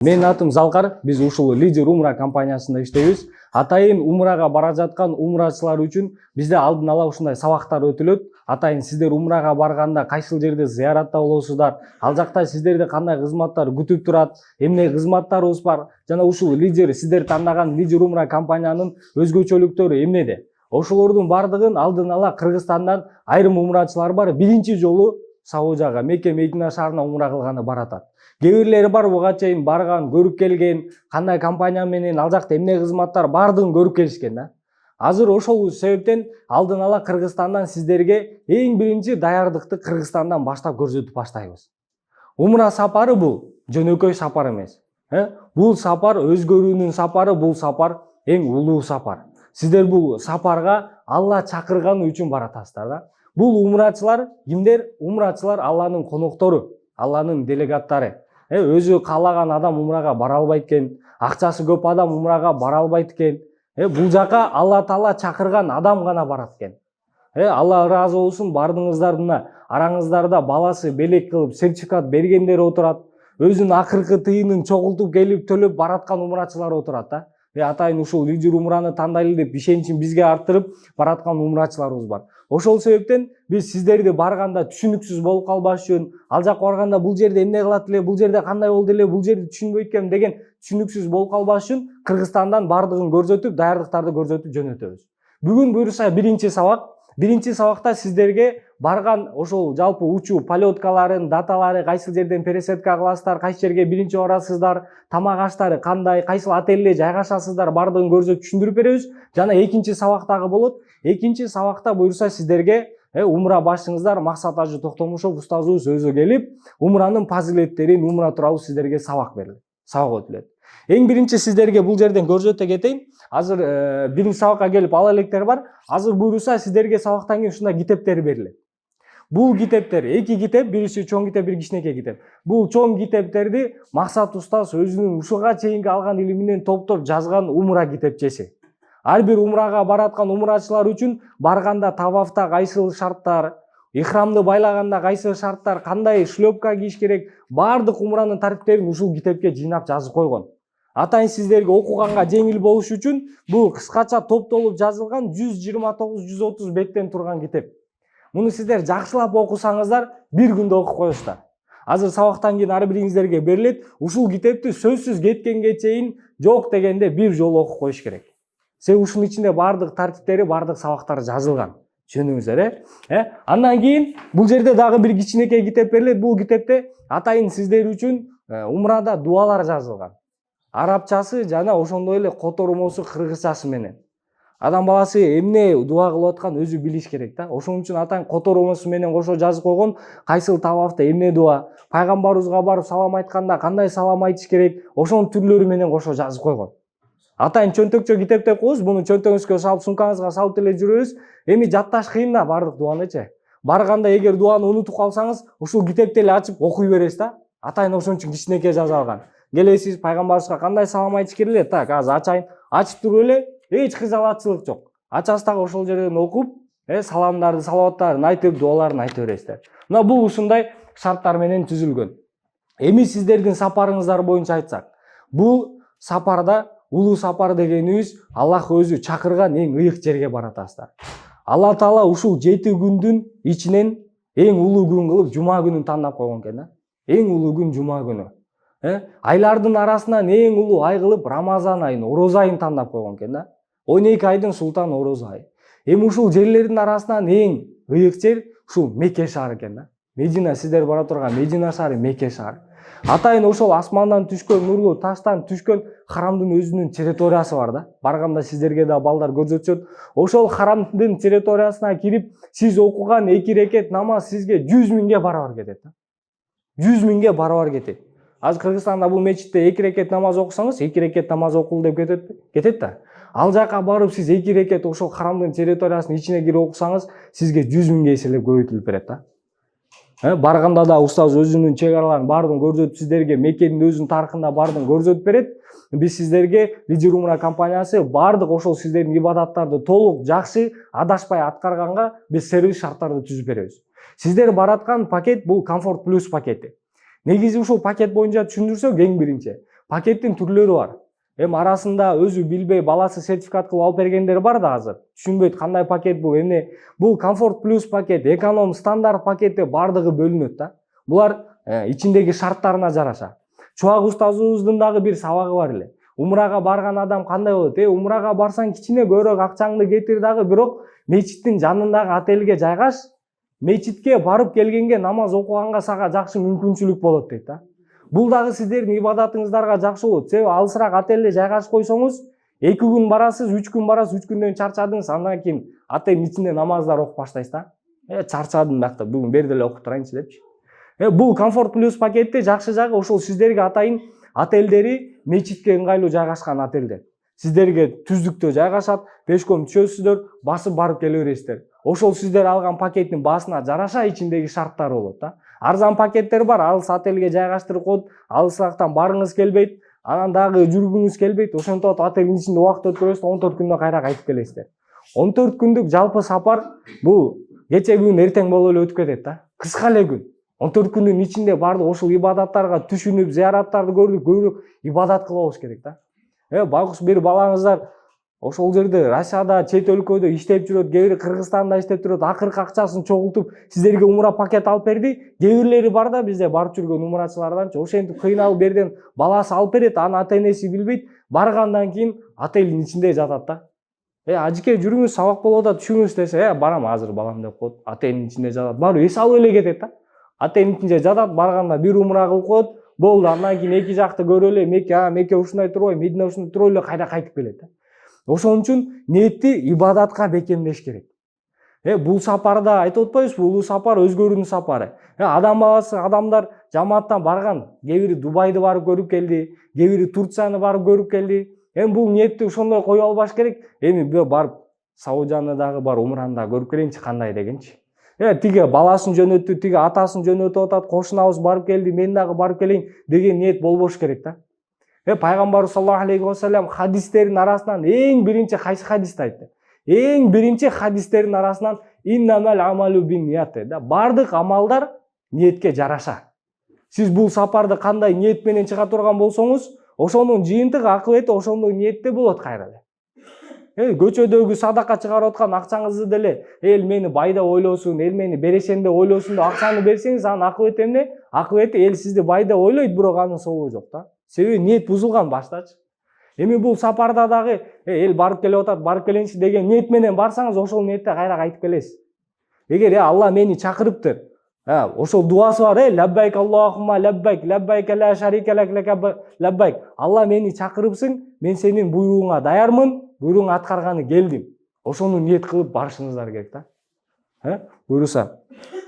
Менин атым Залкар, биз ушул Лидер Умра компаниясында иштейбиз. Атайын Умрага бара жаткан умрачылар үчүн бизде алдын ала ушундай сабактар өтүлөт. Атайын сиздер Умрага барганда кайсыл жерде зыяратта болосуздар, ал жакта сиздерди кандай кызматтар күтүп турат, эмне кызматтарыбыз бар, жана ушул Лидер сиздер тандаган Лидер Умра компаниянын өзгөчөлүктөрү эмнеде? Ошолордун бардыгын алдын ала Кыргызстандан айрым умрачылар бар, биринчи жолу Саудияга, Мекке Медина шаарына умра кылганы баратат. Кээ бирлери бар буга чейин барган, көрүп келген, кандай компания менен ал жакта эмне кызматтар бардыгын көрүп келишкен да. Азыр ошол себептен алдын ала Кыргызстандан сиздерге эң биринчи даярдыкты Кыргызстандан баштап көрсөтүп баштайбыз. Умра сапары бул жөнөкөй сапар эмес. Бул сапар өзгөрүүнүн сапары, бул сапар эң улуу сапар. Сиздер бул сапарга Алла чакырганы үчүн баратасыздар да. Бул умрачылар кимдер? Умрачылар Алланын коноктору, Алланын делегаттары. Өзү каалаган адам умрага бара албайт экен, акчасы көп адам умрага бара албайт экен. Бул жака Алла Таала чакырган адам гана барат экен. Алла ыраазы болсун, бардыңыздар араңыздарда баласы белек кылып сертификат бергендер отурат. Өзүнүн акыркы тыйынын чогултуп келип төлөп бараткан умрачылар отурат да. Атайын ушул Лидер Умраны тандайлы деп ишеничин бизге арттырып бараткан умрачыларыбыз бар. Ошол себептен биз сиздерди барганда түшүнүксүз болуп калбаш үчүн, ал жака барганда бул жерде эмне кылат эле, бул жерде кандай болду эле, бул жерди түшүнбөйт экенм деген түшүнүксүз болуп калбаш үчүн Кыргызстандан бардыгын көрсөтүп, даярдыктарды көрсөтүп жөнөтөбүз. Бүгүн буюрса биринчи сабакта сиздерге барган ошол жалпы учуу полеткаларын, даталары, кайсыл жерден пересадка кыласыздар, кайсы жерге биринчи барасыздар, тамак аштары кандай, кайсыл отелде жайгашасыздар, бардыгын көрсөтүп түшүндүрүп беребиз. Жана экинчи сабак дагы болот. Экинчи сабакта буюрса сиздерге умра башчыңыздар Максат Ажы Токтомушов устазыбыз өзү келип, умранын фазилеттерин, умра тууралуу сиздерге сабак өтүлөт. Эң биринчи сиздерге бул жерден көрсөтө кетейин. Азыр биринчи сабакка келип ала электер бар. Азыр буюрса сиздерге сабактан кийин ушундай китептер берилет. Бул китептер, эки китеп, бирisi чоң китеп, бир кичинекей китеп. Бул чоң китептерди Максат устаз өзүнүн ушуга чейинки алган илиминен топтоп жазган умра китепчеси. Ар бир умрага бараткан умрачылар үчүн барганда табафта кайсыл шарттар, ихрамды байлаганда кайсыл шарттар, кандай шлёпка кийиш керек, бардык умранын тартиптерин ушул китепке жыйнап жазып койгон. Атайын сиздерге окуганга жеңил болуш үчүн бул кыскача топтолуп жазылган 129-130 беттен турган китеп. Муну сиздер жакшылап окусаңыздар, бир күндө окуп коесуздар. Азыр сабактан кийин ар бириңиздерге берилет. Ушул китепти сөзсүз кеткенге чейин жок дегенде бир жолу окуп коюш керек. Себеби ушунун ичинде бардык тартиптери, бардык сабактар жазылган. Түшүндүңүздөр, Андан кийин бул жерде дагы бир кичинекей китеп берилет. Бул китепте атайын сиздер үчүн умрада дуалар жазылган. Арабчасы жана ошондой эле котормосу кыргызчасы менен. Адам баласы эмне дуа кылып аткан өзү билиш керек да. Ошон үчүн атайын котормосу менен кошо жазып койгон, кайсыл табафта эмне дуа, пайгамбарыбызга барып салам айтканда кандай салам айтыш керек, ошонун түрлөрү менен кошо жазып койгон. Атайын чөнтөкчө китеп деп коебуз, муну чөнтөгүңүзгө салып, сумкаңызга салып эле жүрөбүз. Эми жатташ кыйын да бардык дуанычы. Барганда эгер дуаны унутуп калсаңыз, ушул китепти эле ачып окуй бересиз да. Атайын ошон үчүн кичинекей жаза алган. Келесиз, пайгамбарыбызга кандай салам айтыш керек эле? Так, азыр ачайын. Ачып туруп эле эч кыйзалатчылык жок. Ачасыз дагы ошол жерден окуп, саламдарды, салаваттарын айтып, дуаларын айта бересиздер. Мына бул ушундай шарттар менен түзүлгөн. Эми сиздердин сапарыңыздар боюнча айтсак, бул сапарда улуу сапар дегенибиз Аллах өзү чакырган эң ыйык жерге баратасыздар. Алла Таала ушул 7 күндүн ичинен эң улуу күн кылып жума күнүн тандап койгон экен да. Эң улуу күн жума күнү. Айлардын арасынан эң улуу ай кылып Рамазан айын, Ороз айын тандап койгон экен да. 12 айдын султаны Ороз айы. Эми ушул жерлердин арасынан эң ыйык жер ушул Мекке шаары экен да. Медина, сиздер бара турган Медина шаары Мекке шаары. Атайын ошол асмандан түшкөн нурлуу таштан түшкөн харамдын өзүнүн территориясы бар да. Барганда сиздерге да балдар көрсөтүшөт. Ошол харамдын территориясына кирип, сиз окуган 2 рекет намаз сизге 100 миңге барабар кетет да. 100 миңге барабар кетет. Азыр Кыргызстанда бул мечитте 2 рекет намаз окусаңыз, 2 рекет намаз окул деп кетет да. Ал жака барып сиз 2 рекет ошол харамдын территориясынын ичине кирип окусаңыз, сизге 100 миңге эселеп көбөйтүлүп берет да. Барганда да устаз өзүнүн чек араларын баардыгын көрсөтүп сиздерге Меккенин өзүнүн тарыхында баардыгын көрсөтүп берет. Биз сиздерге Лидер Умра компаниясы баардык ошол сиздердин ибадаттарды толук жакшы адашпай аткарганга биз сервис шарттарды түзүп беребиз. Сиздер бараткан пакет бул Комфорт Плюс пакети. Негизи ушул пакет боюнча түшүндүрсөк, эң биринчи Пакеттин түрлөрү бар. Арасында өзү билбей баласы сертификат кылып алып бергендер бар да азыр. Түшүнбөйт кандай пакет бул. Бул комфорт плюс пакет, эконом стандарт пакет деп бардыгы бөлүнөт да. Булар ичиндеги шарттарына жараша. Чубак устазыбыздын дагы бир сабагы бар эле. Умрага барган адам кандай болот? Умрага барсаң кичине көбүрөөк акчаңды кетир дагы, бирок мечиттин жанындагы отельге жайгаш. Мечитке барып келгенге, намаз окуганга сага жакшы мүмкүнчүлүк болот дейт да. Бул дагы сиздердин ибадатыңыздарга жакшы болот. Себеби алысыраак отельде жайгашып койсоңуз, 2 күн барасыз, 3 күн барасыз, 3 күндөн чарчадыңыз, андан кийин отельдин ичинде намаздар окуп баштайсыз да. Чарчадым биякта, бүгүн бери деле окуп турайынчы депчи. Бул комфорт плюс пакетте жакшы жагы ошол сиздерге атайын отельдери мечитке ыңгайлуу жайгашкан отельдер. Сиздерге түздүктө жайгашат, пешком түшөсүздөр, басып барып келе бересиздер. Ошол сиздер алган пакеттин баасына жараша ичиндеги шарттар болот да. Арзан пакеттер бар, алыс отельге жайгаштырып коет, алысырактан барыңыз келбейт, анан дагы жүргүңүз келбейт, ошентип отельдин ичинде убакыт өткөрөсүз, 14 күндө кайра кайтып келесиздер. 14 күндүк жалпы сапар бул кече бүгүн эртең болуп эле өтүп кетет да. Кыска эле күн. 14 күндүн ичинде бардык ошол ибадаттарга түшүнүп, зыяраттарды көрүп, көбүрөөк ибадат кылабыз керек да. Байкуш бир балаңыздар ошол жерде Россияда, чет өлкөдө иштеп жүрөт, кээ бири Кыргызстанда иштеп жүрөт, акыркы акчасын чогултуп сиздерге умра пакет алып берди. Кээ бирлери бар да бизде барып жүргөн умрачыларданчы, ошентип кыйналып берден баласы алып берет, анын ата-энеси билбейт, баргандан кийин отельдин ичинде жатат да. Ажыке жүрүңүз, сабак болуп атат, түшүңүз десе, барам азыр балам деп коет, отельдин ичинде жатат. Барып эс алып эле кетет да. Отельдин ичинде жатат, барганда бир умра кылып коет, болду, андан кийин эки жакты көрө эле, Мекке ушундай турбайбы, Медина ушундай туруп эле кайра кайтып келет да. Ошон үчүн ниетти ибадатка бекемдеш керек. Бул сапарда айтып атпайбызбы, улуу сапар өзгөрүүнүн сапары. Адам баласы, адамдар жамааттан барган, кээ бири Дубайды барып көрүп келди, кээ бири Турцияны барып көрүп келди. Бул ниетти ошондой кое албаш керек. Барып Саудияны дагы бар, умраны да көрүп келейинчи кандай дегенчи. Тиги баласын жөнөттү, тиги атасын жөнөтүп атат, кошунабыз барып келди, мен дагы барып келейин деген ниет болбош керек да. Пайгамбар саллаллаху алейхи ва саллям хадистердин арасынан эң биринчи кайсы хадисти айтты? Эң биринчи хадистердин арасынан иннамал амалу бин ният да. Бардык амалдар ниетке жараша. Сиз бул сапарды кандай ниет менен чыга турган болсоңуз, ошонун жыйынтыгы, акыбети ошондой ниетте болот кайра эле. Көчөдөгү садака чыгарып аткан акчаңызды деле эл мени байда ойлосун, эл мени берешен деп ойлосун деп акчаны берсеңиз, анын акыбети эмне? Акыбети эл сизди байда ойлойт, бирок анын соолугу жок да. Себеби ниет бузулган баштачы. Бул сапарда дагы эл барып келип атат, барып келейинчи деген ниет менен барсаңыз, ошол ниетте кайра кайтып келесиз. Эгер Алла мени чакырыптыр, ошол дуасы бар, лаббайк Аллахумма лаббайк, лаббайк ла шарика лак лаббайк. Алла мени чакырыпсың, мен сенин буйругуңа даярмын, буйругуңду аткарганы келдим. Ошону ниет кылып барышыңыздар керек да. Буйруса.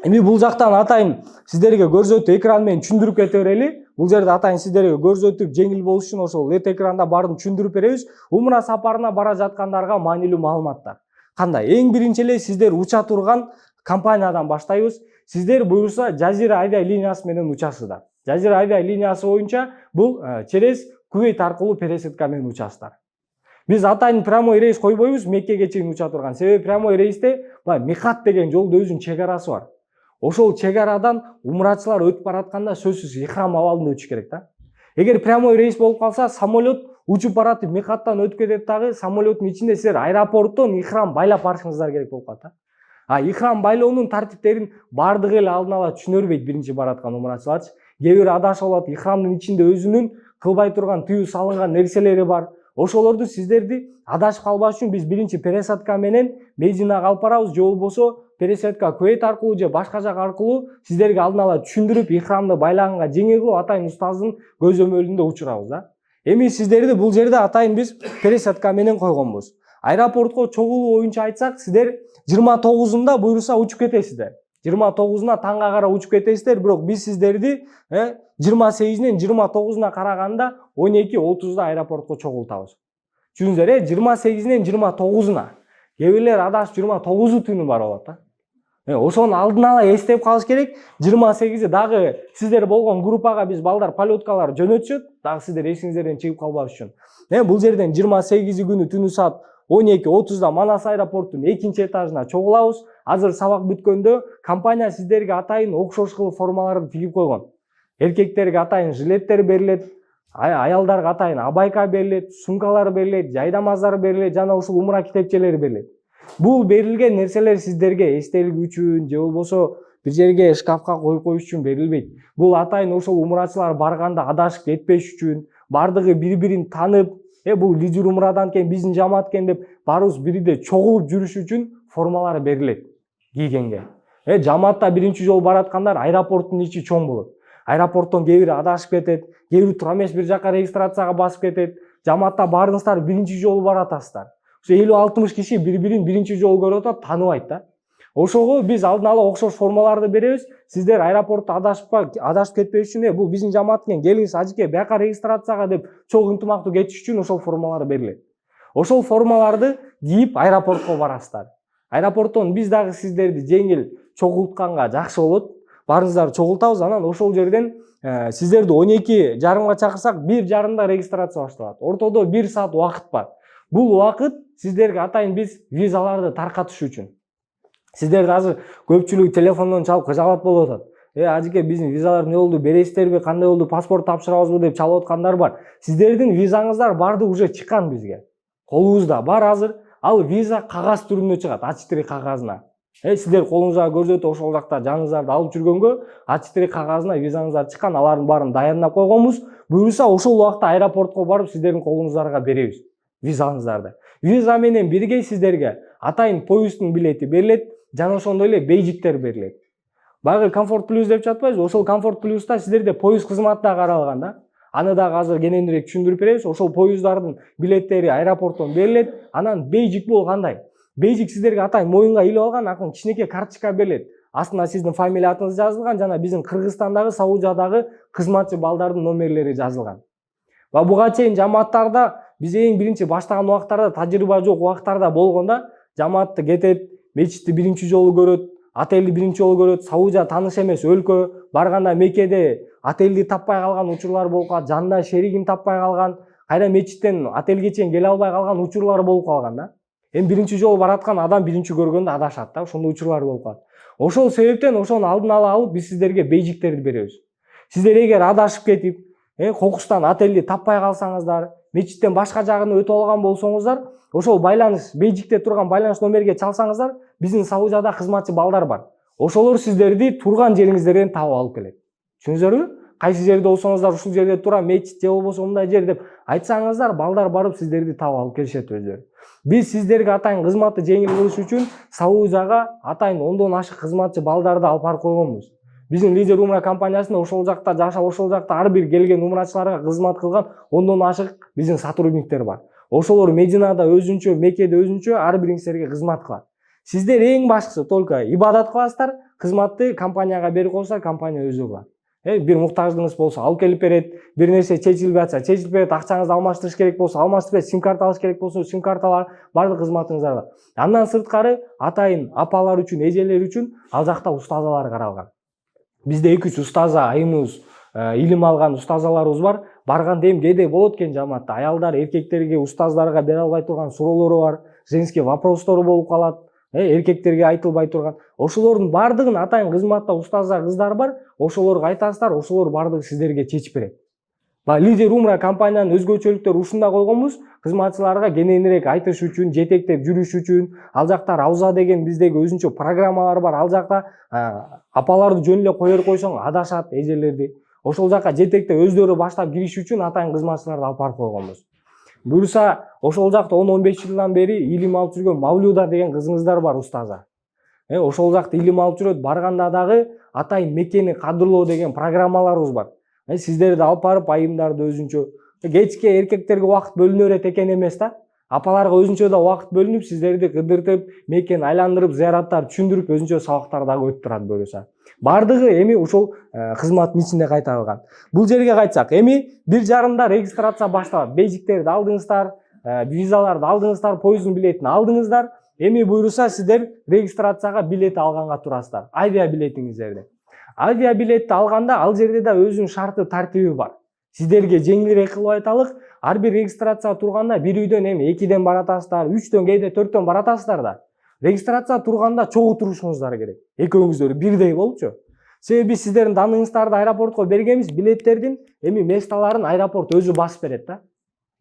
Бул жактан атайын сиздерге көрсөтүп, экран менен түшүндүрүп кете берели. Бул жерде атайын сиздерге көрсөтүп, жеңил болуш үчүн ошол лед экранда баарын түшүндүрүп беребиз. Умра сапарына бара жаткандарга маанилүү маалыматтар. Кандай? Эң биринчи эле сиздер уча турган компаниядан баштайбыз. Сиздер буюрса Жазира авиа линиясы менен учасыздар. Жазира авиа линиясы боюнча бул через Кувейт аркылуу пересадка менен учасыздар. Биз атайын прямой рейс койбойбуз, Меккеге чейин уча турган. Себеби прямой рейсте Михат деген жолдо өзүнүн чек арасы бар. Ошол чек арадан умрачылар өтүп баратканда сөзсүз ихрам абалында өтүш керек да. Эгер прямой рейс болуп калса, самолет учуп баратып Михаттан өтүп кетет дагы, самолеттун ичинде силер аэропорттон ихрам байлап барышыңыздар керек болуп калат да. Ихрам байлоонун тартиптерин бардыгы эле алдын ала түшүнө бербейт биринчи бараткан умрачыларчы. Кээ бири адашып алат, ихрамдын ичинде өзүнүн кылбай турган тыюу салынган нерселери бар. Ошолорду сиздерди адашып калбаш үчүн биз биринчи пересадка менен Мединага алып барабыз, же болбосо пересадка Кувейт аркылуу же башка жак аркылуу сиздерге алдын ала түшүндүрүп, ихрамды байлаганга жеңил кылып атайын устаздын көзөмөлүндө учурабыз да. Сиздерди бул жерде атайын биз пересадка менен койгонбуз. Аэропортко чогулуу боюнча айтсак, сиздер 29-унда буюрса учуп кетесиздер. 29-уна таңга кара учуп кетесиздер, бирок биз сиздерди 28-нен 29-уна караганда 12:30-да аэропортко чогултабыз. Түшүндүңүздөр, 28-нен 29-уна. Кээ бирлер адашып 29 түнү бар болот да. Ошону алдын ала эстеп калыш керек. 28 дагы сиздер болгон группага биз балдар полеткалар жөнөтүшөт, дагы сиздер эсиңиздерден чыгып калбаш үчүн. Бул жерден 28 күнү түнү саат 12:30-да Манас аэропорттун 2-нчи этажына чогулабыз. Азыр сабак бүткөндө компания сиздерге атайын окшош кылып формаларды тигип койгон. Эркектерге атайын жилеттер берилет, Аялдарга атайын абайка берилет, сумкалар берилет, жайдамаздар берилет жана ушул умра китепчелери берилет. Бул берилген нерселер сиздерге эстелик үчүн же болбосо бир жерге шкафка коюп коюш үчүн берилбейт. Бул атайын ошол умрачылар барганда адашып кетпеш үчүн, бардыгы бири-бирин таанып, бул лидер умрадан экен, биздин жамаат экен деп баарыбыз бирде чогулуп жүрүш үчүн формалар берилет кийгенге. Жамаатта биринчи жолу бараткандар аэропорттун ичи чоң болот. Аэропорттон кээ бири адашып кетет, кээ бири тура эмес бир жака регистрацияга басып кетет. Жамаатта баарыңыздар биринчи жолу баратасыздар. Ошо 50-60 киши бири-бирин биринчи жолу көрүп атат, тааныбайт да. Ошого биз алдын ала окшош формаларды беребиз. Сиздер аэропортто адашып кетпеш үчүн, бул биздин жамаат экен, келиңиз ажыке бияка регистрацияга деп чоң ынтымактуу кетиш үчүн ошол формалар берилет. Ошол формаларды кийип аэропортко барасыздар. Аэропорттон биз дагы сиздерди жеңил чогултканга жакшы болот. Барыңыздарды чогултабыз, анан ошол жерден сиздерди 12:30 чакырсак 1:30 регистрация башталат. Ортодо 1 саат убакыт бар. Бул убакыт сиздерге атайын биз визаларды таркатыш үчүн. Сиздерди азыр көпчүлүк телефондон чалып кыжалат болуп атат. Ажыке биздин визалар эмне болду, бересиздерби, кандай болду, паспорт тапшырабызбы деп чалып аткандар бар. Сиздердин визаңыздар барды уже чыккан бизге. Колубузда бар азыр. Ал виза кагаз түрүндө чыгат, А4 кагазына. Сиздер колуңузга көрсөтүп ошол жакта жаныңызарды алып жүргөнгө А4 кагазына визаңыздар чыккан, алардын баарын даярдап койгонбуз. Буюрса ошол убакта аэропортко барып сиздердин колуңуздарга беребиз визаңыздарды. Виза менен бирге сиздерге атайын поезддун билети берилет, жана ошондой эле бейжиктер берилет. Баягы Комфорт Плюс деп жатпайбызбы? Ошол Комфорт Плюста сиздерде поезд кызматы да каралган да. Аны дагы азыр кененирээк түшүндүрүп беребиз. Ошол поезддардын билеттери аэропорттон берилет. Анан бейжик бул кандай? Бейжик сиздерге атайын моюнга илип алган акын кичинекей карточка берилет. Астына сиздин фамилия атыңыз жазылган, жана биздин Кыргызстандагы, Саудиядагы кызматчы балдардын номерлери жазылган. Буга чейин жамааттарда биз эң биринчи баштаган убактарда тажрыйба жок убактарда болгондо жамаатты кетет, мечитти биринчи жолу көрөт, отельди биринчи жолу көрөт, Саудия тааныш эмес өлкө, барганда Меккеде отельди таппай калган учурлар болуп калат, жанында шеригин таппай калган, кайра мечиттен отельге чейин келе албай калган учурлар болуп калган да. Эми биринчи жолу бараткан адам биринчи көргөндө адашат да, ошондой учурлар болуп калат. Ошол себептен ошону алдын ала алып биз сиздерге бейжиктерди беребиз. Сиздер эгер адашып кетип, кокустан отельди таппай калсаңыздар, мечиттен башка жагына өтүп алган болсоңуздар, ошол байланыш бейжикте турган байланыш номерге чалсаңыздар, биздин Саудияда кызматчы балдар бар. Ошолор сиздерди турган жериңиздерден таап алып келет. Түшүндүңүзбү? Кайсы жерде болсоңуздар ушул жерде турам, мечит же болбосо мындай жер деп айтсаңыздар, балдар барып сиздерди таап алып келишет өздөрү. Биз сиздерге атайын кызматты жеңил кылыш үчүн Саудияга атайын 10дон ашык кызматчы балдарды алып барып койгонбуз. Биздин лидер умра компаниясында ошол жакта жашап, ошол жакта ар бир келген умрачыларга кызмат кылган 10дон ашык биздин сотрудниктер бар. Ошолор Мединада өзүнчө, Меккеде өзүнчө ар бириңиздерге кызмат кылат. Сиздер эң башкысы только ибадат кыласыздар, кызматты компанияга берип койсо, компания өзү кылат. Бир муктаждыгыңыз болсо алып келип берет, бир нерсе чечилбей атса чечилип берет, акчаңызды алмаштырыш керек болсо алмаштырып берет, сим-карта алыш керек болсо сим-карталар, бардык кызматыңыздар бар. Андан сырткары атайын апалар үчүн, эжелер үчүн ал жакта устазалар каралган. Бизде 2-3 устаза айымыбыз, илим алган устазаларыбыз бар. Барганда эми кээде болот экен жамаатта, аялдар эркектерге, устаздарга бере албай турган суроолору бар, женский вопростору болуп калат. Эркектерге айтылбай турган. Ошолордун бардыгын атайын кызматта устаздар, кыздар бар. Ошолорго айтасыздар, ошолор бардыгы сиздерге чечип берет. Лидер умра компаниянын өзгөчөлүктөрү ушунда койгонбуз, кызматчыларга кененирээк айтыш үчүн, жетектеп жүрүш үчүн. Ал жакта Рауза деген биздеги өзүнчө программалар бар. Ал жакта апаларды жөн эле кое койсоң адашат эжелерди. Ошол жака жетектеп өздөрү баштап кириш үчүн атайын кызматчыларды алып барып койгонбуз. Буюрса ошол жакта 10-15 жылдан бери илим алып жүргөн Мавлюда деген кызыңыздар бар устаза. Ошол жакта илим алып жүрөт, барганда дагы атайын Меккени кадырлоо деген программаларыбыз бар. Сиздерди алып барып айымдарды өзүнчө, кечке эркектерге убакыт бөлүнө берет экен эмес да. Апаларга өзүнчө да убакыт бөлүнүп, сиздерди кыдыртып, Меккени айландырып, зыяраттарды түшүндүрүп, өзүнчө сабактар дагы өтүп турат буюрса. Бардыгы эми ушул кызматтын ичинде кайтарылган. Бул жерге кайтсак, эми 1:30 регистрация башталат. Бейжиктерди алдыңыздар, визаларды алдыңыздар, поезддун билетин алдыңыздар. Эми буюрса сиздер регистрацияга билет алганга турасыздар. Авиа билетиңиздерди. Авиа билетти алганда ал жерде да өзүнүн шарты, тартиби бар. Сиздерге жеңилирээк кылып айталык, ар бир регистрация турганда бир үйдөн эми 2ден баратасыздар, 3дөн, кээде 4дөн баратасыздар да. Регистрация турганда чогуу турушуңуздар керек. Экөөңүздөр бирдей болупчу. Себеби сиздердин даныңыздарды аэропортко бергенбиз, билеттердин эми месталарын аэропорт өзү басып берет да.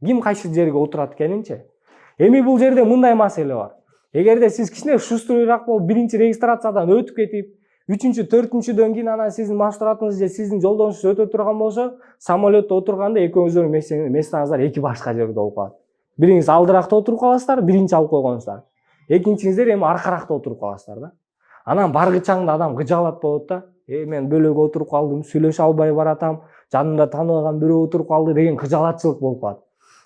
Ким кайсы жерге отурат экенинчи. Эми бул жерде мындай маселе бар. Эгерде сиз кичине шустурураак болуп биринчи регистрациядан өтүп кетип, үчүнчү, төртүнчүдөн кийин анан сиздин маршрутуңуз же сиздин жолдошуңуз өтө турган болсо, самолетто отурганда экөөңүздүн местаңыздар эки башка жерде болуп калат. Бириңиз алдыракта отуруп каласыздар, биринчи алып койгонсуздар. Экинчиңиздер эми аркаракта отуруп каласыздар да. Анан баргычаңда адам кыжаалат болот да. Мен бөлөккө отуруп калдым, сүйлөшө албай баратам, жанымда тааныбаган бирөө отуруп калды деген кыжаалатчылык болуп калат.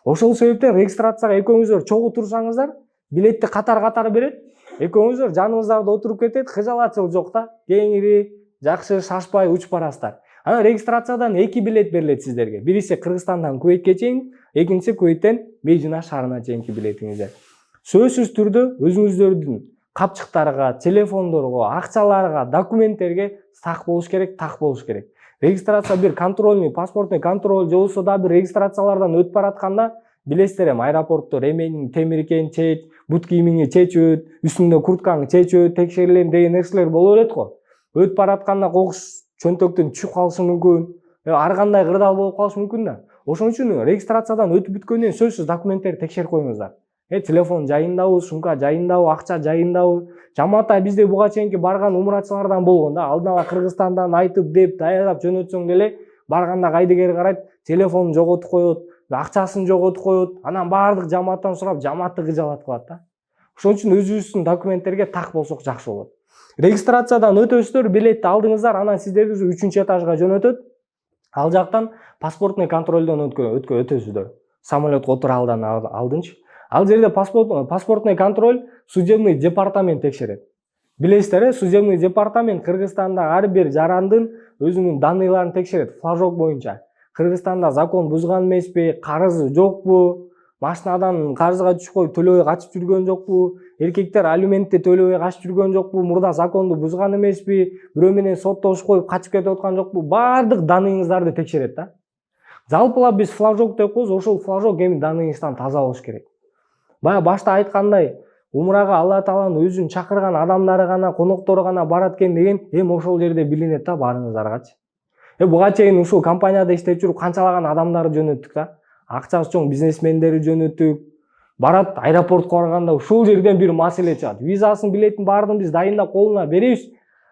Ошол себептен регистрацияга экөөңүздөр чогуу турсаңыздар, билетти катар берет. Экөөңүздөр жаныңыздарда отуруп кетет, кыжаалатчылык жок да. Кеңири, жакшы, шашпай учуп барасыздар. Анан регистрациядан 2 билет берилет сиздерге. Бириси Кыргызстандан Кувейтке чейин, экинчиси Кувейттен Медина шаарына чейинки билетиңиздер. Сөзсүз түрдө өзүңүздөрдүн капчыктарга, телефондорго, акчаларга, документтерге так болуш керек. Регистрация бир контрольный, паспортный контроль же болбосо да бир регистрациялардан өтүп баратканда, билесиздер эми аэропортто ремень, темиркен чеч, бут кийимиңди чечөт, үстүңдө курткаңды чечөт, текшерилем деген нерселер боло берет го. Өтүп баратканда кокуш чөнтөктөн түшүп калышы мүмкүн, ар кандай кырдаал болуп калышы мүмкүн да. Ошон үчүн регистрациядан өтүп бүткөндөн сөзсүз документтерди текшерип коюңуздар. Телефон жайындабы, сумка жайындабы, акча жайындабы. Жамаата бизде буга чейинки барган умрачылардан болгон да. Алдын ала Кыргызстандан айтып деп, даярдап жөнөтсөң деле барганда кайдыгер карайт, телефонун жоготуп коет, акчасын жоготуп коет. Анан баардык жамааттан сурап, жамаатты кыжаалатып калат да. Ошон үчүн өзүбүздүн документтерге так болсок жакшы болот. Регистрациядан өтөсүздөр, билетти алдыңыздар, анан сиздерди 3-этажга жөнөтөт. Ал жактан паспортный контролдон өтөсүздөр. Самолетко отура алдынчы. Ал жерде паспортный контроль судебный департамент текшерет. Билесиздер, судебный департамент Кыргызстанда ар бир жарандын өзүнүн данныйларын текшерет, флажок боюнча. Кыргызстанда закон бузган эмеспи, карызы жокпу, машинадан карызга түшүп коюп төлөбөй качып жүргөн жокпу, эркектер алиментти төлөбөй качып жүргөн жокпу, мурда законду бузган эмеспи, бирөө менен соттошуп коюп качып кетип аткан жокпу, баардык данныйыңыздарды текшерет да. Жалпылап биз флажок деп коебуз, ошол флажок эми данныйыңыздан таза болуш керек. Бая башта айткандай, умрага Алла Тааланын өзүн чакырган адамдары гана, коноктору гана барат экен деген эми ошол жерде билинет да баарыңыздаргачы. Буга чейин ушул компанияда иштеп жүрүп канчалаган адамдарды жөнөттүк да. Акчасы чоң бизнесмендерди жөнөттүк. Барат аэропортко барганда ушул жерден бир маселе чыгат. Визасын, билетин баардыгын биз дайындап колуна беребиз.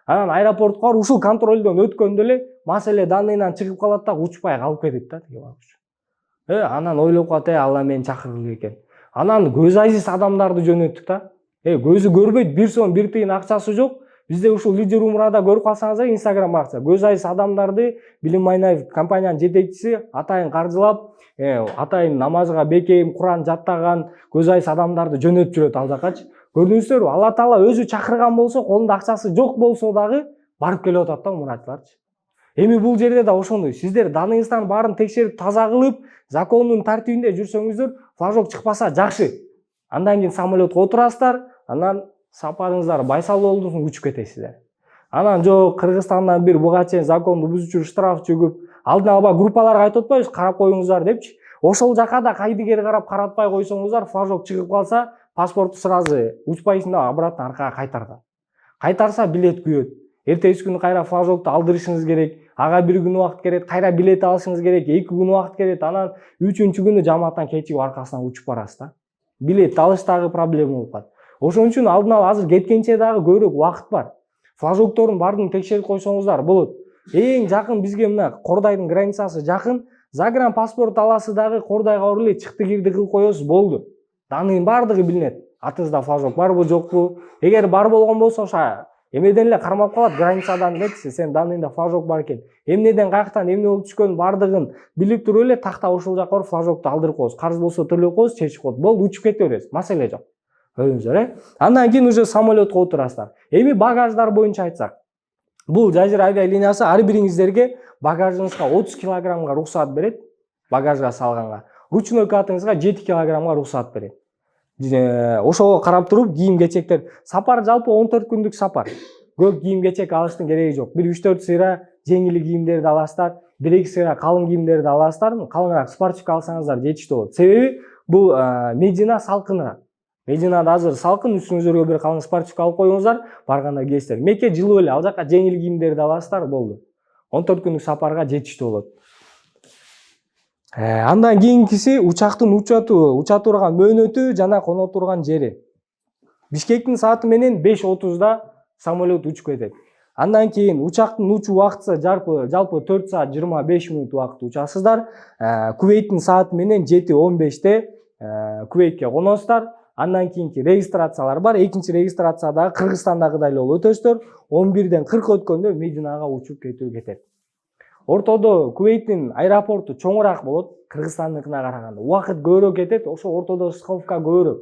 Анан аэропортко барып ушул контролдон өткөндө эле маселе данныйынан чыгып калат да, учпай калып кетет да. Анан ойлоп калат, Алла мени чакырды экен. Анан көз айсыз адамдарды жөнөттүк да. Көзү көрбөйт, 1 сом 1 тыйын акчасы жок. Бизде ушул лидер умрада көрүп калсаңыздар, Instagram акча. Көз айсыз адамдарды Билим Майнаев компаниянын жетекчиси атайын каржылап, атайын намазга бекем, Куран жаттаган көз айсыз адамдарды жөнөтүп жүрөт ал жакачы. Көрдүңүздөрбү? Алла Таала өзү чакырган болсо, колунда акчасы жок болсо дагы барып келип атат да умрачыларчы. Эми бул жерде да ошондой. Сиздер даныңыздан баарын текшерип таза кылып, закондун тартибинде жүрсөңүздөр, флажок чыкпаса жакшы. Андан кийин самолетко отурасыздар, анан сапарыңыздар байсал болду, учуп кетесиздер. Анан жок, Кыргызстандан бир буга чейин законду бузуучу штраф чөгүп, алдын ала группаларга айтып атпайбыз, карап коюңуздар депчи. Ошол жака да кайдыгер карап каратпай койсоңуздар, флажок чыгып калса, паспорту сразу учпайсың да обратно аркага кайтарат. Кайтарса билет күйөт. Эртеси күнү кайра флажокту алдырышыңыз керек. Ага 1 күн убакыт керек, кайра билет алышыңыз керек, 2 күн убакыт керек, анан 3-күнү күнү жамааттан кечигип аркасынан учуп барасыз да. Билет алыш дагы проблема болуп калат. Ошон үчүн алдын ала азыр кеткенче дагы көбүрөөк убакыт бар. Флажоктордун баардыгын текшерип койсоңуздар болот. Эң жакын бизге мына Кордайдын границасы жакын, загран паспорт аласы дагы Кордайга барып эле чыкты кирди кылып коесуз болду. Данынын баардыгы билинет. Атыңызда флажок барбы, жокпу? Эгер бар болгон болсо, ошо эмнеден эле кармап калат, границадан элечи, сен даныңда флажок бар экен. Эмнеден каяктан эмне болуп түшкөнүн баардыгын билип туруп эле такта ошол жака барып флажокту алдырып коесуз. Карыз болсо төлөп коесуз, чечип коет. Болду, учуп кете бересиз. Маселе жок. Көрдүңүздөр, Андан кийин уже самолетко отурасыздар. Эми багаждар боюнча айтсак, бул Жазира авиалиниясы ар бириңиздерге багажыңызга 30 килограммга рухсат берет, багажга салганга. Ручной картаңызга 7 килограммга рухсат берет. Ошого карап туруп кийим-кечектер, сапар жалпы 14 күндүк сапар. Көп кийим-кечек алыштын кереги жок. Бир 3-4 сыйра жеңил кийимдерди аласыздар, 1-2 сыйра калың кийимдерди аласыздар, калыңыраак спортивка алсаңыздар жетиштүү болот. Себеби бул Медина салкыныраак. Мединада азыр салкын, үстүңүзгө бир калың спортивка алып коюңуздар, барганда кийесиздер. Меке жылуу эле, ал жака жеңил кийимдерди аласыздар, болду. 14 күндүк сапарга жетиштүү болот. Андан кийинкиси учактын уча турган мөөнөтү жана коно турган жери. Бишкектин сааты менен 5:30 самолет учуп кетет. Андан кийин учактын учуу убактысы жалпы 4 саат 25 мүнөт убакыт учасыздар. Кувейттин сааты менен 7:15 Кувейтке коносуздар. Андан кийинки регистрациялар бар. Экинчи регистрацияда Кыргызстандагыдай эле өтөсүздөр. 11:40 өткөндө Мединага учуп кетүү кетет. Ортодо Кувейттин аэропорту чоңураак болот, Кыргызстандыкына караганда. Убакыт көбүрөөк кетет, ошо ортодо сховка көбүрөөк.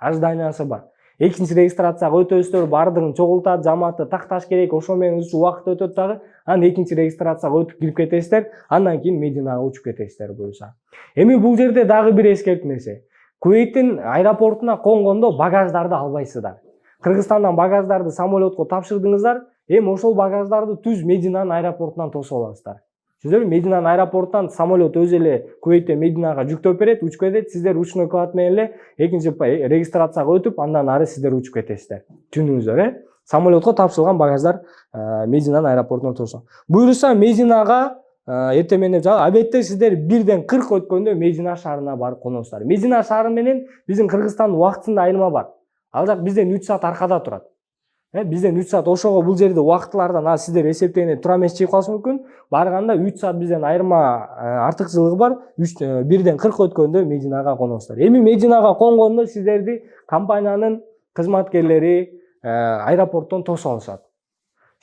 Ожиданиясы бар. Экинчи регистрацияга өтөсүздөр, бардыгын чогултат, жамаатты такташ керек, ошо менен ушул убакыт өтөт дагы. Анан экинчи регистрацияга өтүп кирип кетесиздер, андан кийин Мединага учуп кетесиздер буюрса. Эми бул жерде дагы бир эскертүү нерсе. Кувейттин аэропортуна конгондо багаждарды албайсыздар. Кыргызстандан багаждарды самолетко тапшырдыңыздар, эми ошол багаждарды түз Мединанын аэропортунан тосуп аласыздар. Түзүлбү? Мединанын аэропортунан самолет өзү эле Кувейттен Мединага жүктөп берет, учуп кетет, сиздер ручной кылат менен эле экинчи регистрацияга өтүп, андан ары сиздер учуп кетесиздер. Түшүндүңүздөр, Самолетко тапшырылган багаждар Мединанын аэропортунан тосулат. Буюрса Мединага эртең менен албетте сиздер 1:40 өткөндө Медина шаарына барып коносуздар. Медина шаары менен биздин Кыргызстандын убактысында айырма бар. Ал жак бизден 3 саат аркада турат. Бизден 3 саат, ошого бул жерде убактылардан сиздер эсептегенде тура эмес чыгып калышы мүмкүн. Барганда 3 саат бизден айырма артыкчылыгы бар. 1:40 өткөндө Мединага коносуздар. Эми Мединага конгондо сиздерди компаниянын кызматкерлери аэропорттон тосуп алышат.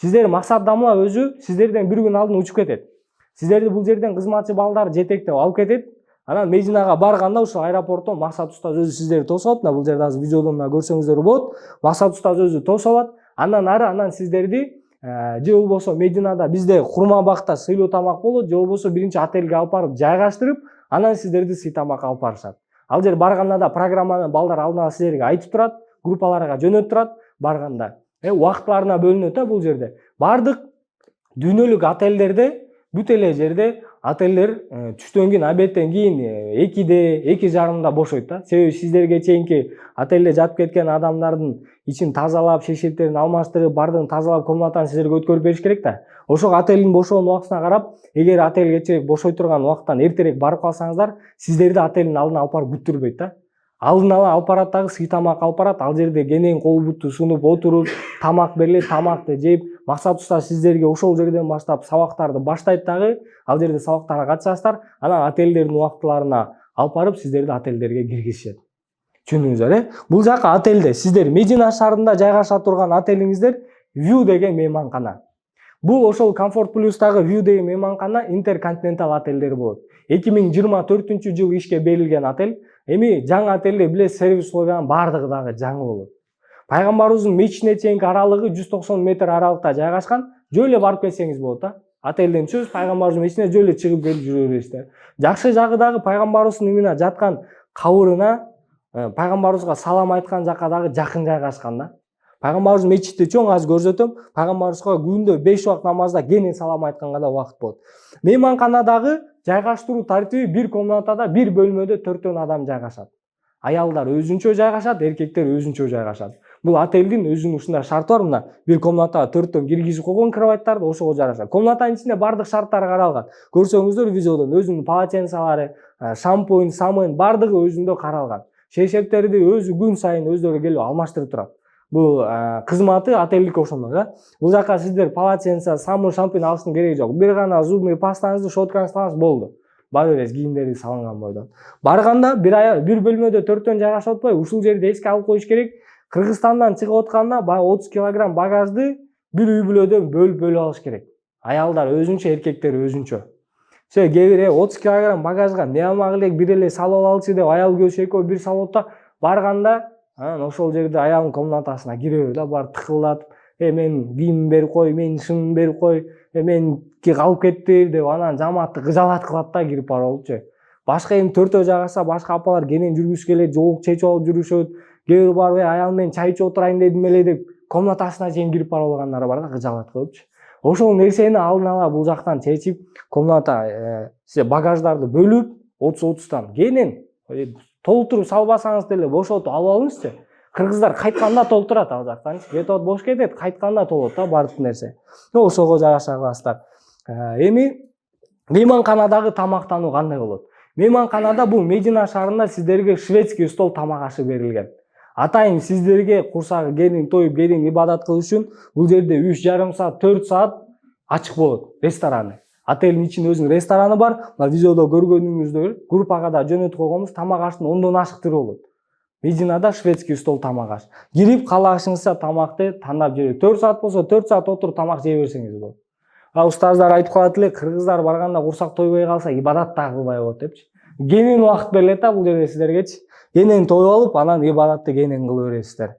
Сиздер максат дамла өзү сиздерден бир күн алдын учуп кетет. Сиздерди бул жерден кызматчы балдар жетектеп алып кетет. Анан Мединага барганда ошо аэропорттон Максат устаз өзү сиздерди тосуп алат. Мына бул жерде азыр видеодон көрсөңүздөр болот. Максат устаз өзү тосуп алат. Андан сиздерди же болбосо Мединада бизде Хурма бакта сыйлуу тамак болот, же болбосо биринчи отелге алып барып жайгаштырып, анан сиздерди сый тамак алып барышат. Ал жер барганда да программаны балдар алдына сиздерге айтып турат, группаларга жөнөтүп турат барганда. Убакытларына бөлүнөт бул жерде. Бардык дүйнөлүк отелдерде бүт эле жерде отелдер түштөн кийин, обедтен кийин 2:00, 2:30 бошойт да. Себеби сиздерге чейинки отелде жатып кеткен адамдардын ичин тазалап, шешектерин алмаштырып, бардыгын тазалап, комнатаны сиздерге өткөрүп бериш керек да. Ошого отелдин бошоон убактысына карап, эгер отель кечирээк бошой турган убакыттан эртерээк барып калсаңыздар, сиздерди отелдин алдына алып барып күттүрбөйт да. Алдын ала алып барат дагы, сый тамак алып барат. Ал жерде кенен кол бутту сунуп отуруп, тамак берилет, тамакты жеп, Максат устаз сиздерге ошол жерден баштап сабактарды баштайт дагы. Ал жерде сабактарга катышасыздар, анан отелдердин убактыларына алып барып сиздерди отелдерге киргизишет. Түшүндүңүздөр, Бул жака отелде сиздер Медина шаарында жайгаша турган отелиңиздер View деген мейманкана. Бул ошол Comfort Plus'тагы View деген мейманкана Intercontinental отелдери болот. 2024-жыл ишке берилген отель. Эми жаңы отелде билесиз, сервис условиянын бардыгы дагы жаңы болот. Пайгамбарыбыздын мечитине чейинки аралыгы 190 метр аралыкта жайгашкан. Жөө эле барып келсеңиз болот да. Отелден түшөбүз, пайгамбарыбыздын мечитине жөө эле чыгып келип жүрө бересиздер. Жакшы жагы дагы пайгамбарыбыздын имина жаткан кабырына, пайгамбарыбызга салам айткан жака дагы жакын жайгашкан да. Пайгамбарыбыздын мечити чоң, азыр көрсөтөм. Пайгамбарыбызга күндө 5 убакыт намазда кенен салам айтканга да убакыт болот. Мейманканадагы жайгаштыруу тартиби бир комнатада, бир бөлмөдө 4 адам жайгашат. Аялдар өзүнчө жайгашат, эркектер өзүнчө жайгашат. Бул отелдин өзүнүн ушундай шарты бар, мына бир комнатага 4 киргизип койгон кроваттарды ошого жарашат. Комнатанын ичинде бардык шарттар каралган. Көрсөңүздөр видеодон, өзүнүн полотенцалары, шампунь, самын бардыгы өзүндө каралган. Шешектерди өзү күн сайын өздөрү келип алмаштырып турат. Бул кызматы отелдик ошондой да. Бул жака сиздер полотенце, самын, шампунь алыштын кереги жок. Бир гана зубный пастаңызды, щоткаңызды алыңыз болду. Бара бересиз кийимдери салынган бойдон. Барганда бир бөлмөдө 4 жайгашып атпай, ушул жерде эске алып коюш керек. Кыргызстандан чыгып атканда 30 кг багажды бир үй бүлөдөн бөлүп алыш керек. Аялдар өзүнчө, эркектер өзүнчө. Кээ бир 30 кг багажга эмне алмак элек, бир эле салып алчы деп аял көз экөө бир салотто барганда, ошол жерде аялдын комнатасына кире бер да, бар тыкылдатып, мен кийим берип кой, мен шымын берип кой, мен алып кетти деп анан жамаатты кыжалат кылат да, кирип барып алыпчы. Башка эми 4 жайгашса, башка апалар кенен жүргүзүп келет, жоолук чечип алып жүрүшөт. Кээ бир барып, аял менен чай ичип отурайын дедим эле деп комнатасына чейин кирип барып алгандар бар да, кыжалат кылыпчы. Ошол нерсени алдын ала бул жактан чечип, комната багаждарды бөлүп, 30-30тан кенен толтуруп салбасаңыз деле бошотуп алып алыңызчы. Кыргыздар кайтканда толтурат ал жактанчы. Кетип бош кетет, кайтканда толот да бардык нерсе. Ошого жагаша кыласыздар. Эми мейманканадагы тамактануу кандай болот? Мейманканада бул Медина шаарында сиздерге шведский стол тамак ашы берилген. Атайын сиздерге курсагы келин тоюп, келин ибадат кылыш үчүн бул жерде 3,5 саат, 4 саат ачык болот рестораны. Отелдин ичинде өзүнүн рестораны бар. Мына видеодо көргөнүңүздөй группага да жөнөтүп койгонбуз. Тамак аштын 10дон ашык түрү болот. Мединада шведский стол тамак аш. Кирип каалашыңызча тамакты тандап жей. 4 саат болсо 4 саат отуруп тамак жей берсеңиз болот. Устаздар айтып калат эле, кыргыздар барганда курсак тойбой калса ибадат да кылбай коет депчи. Кенен убакыт берилет да бул жерде сиздергечи. Кенен тоюп алып, анан ибадатты кенен кыла бересиздер.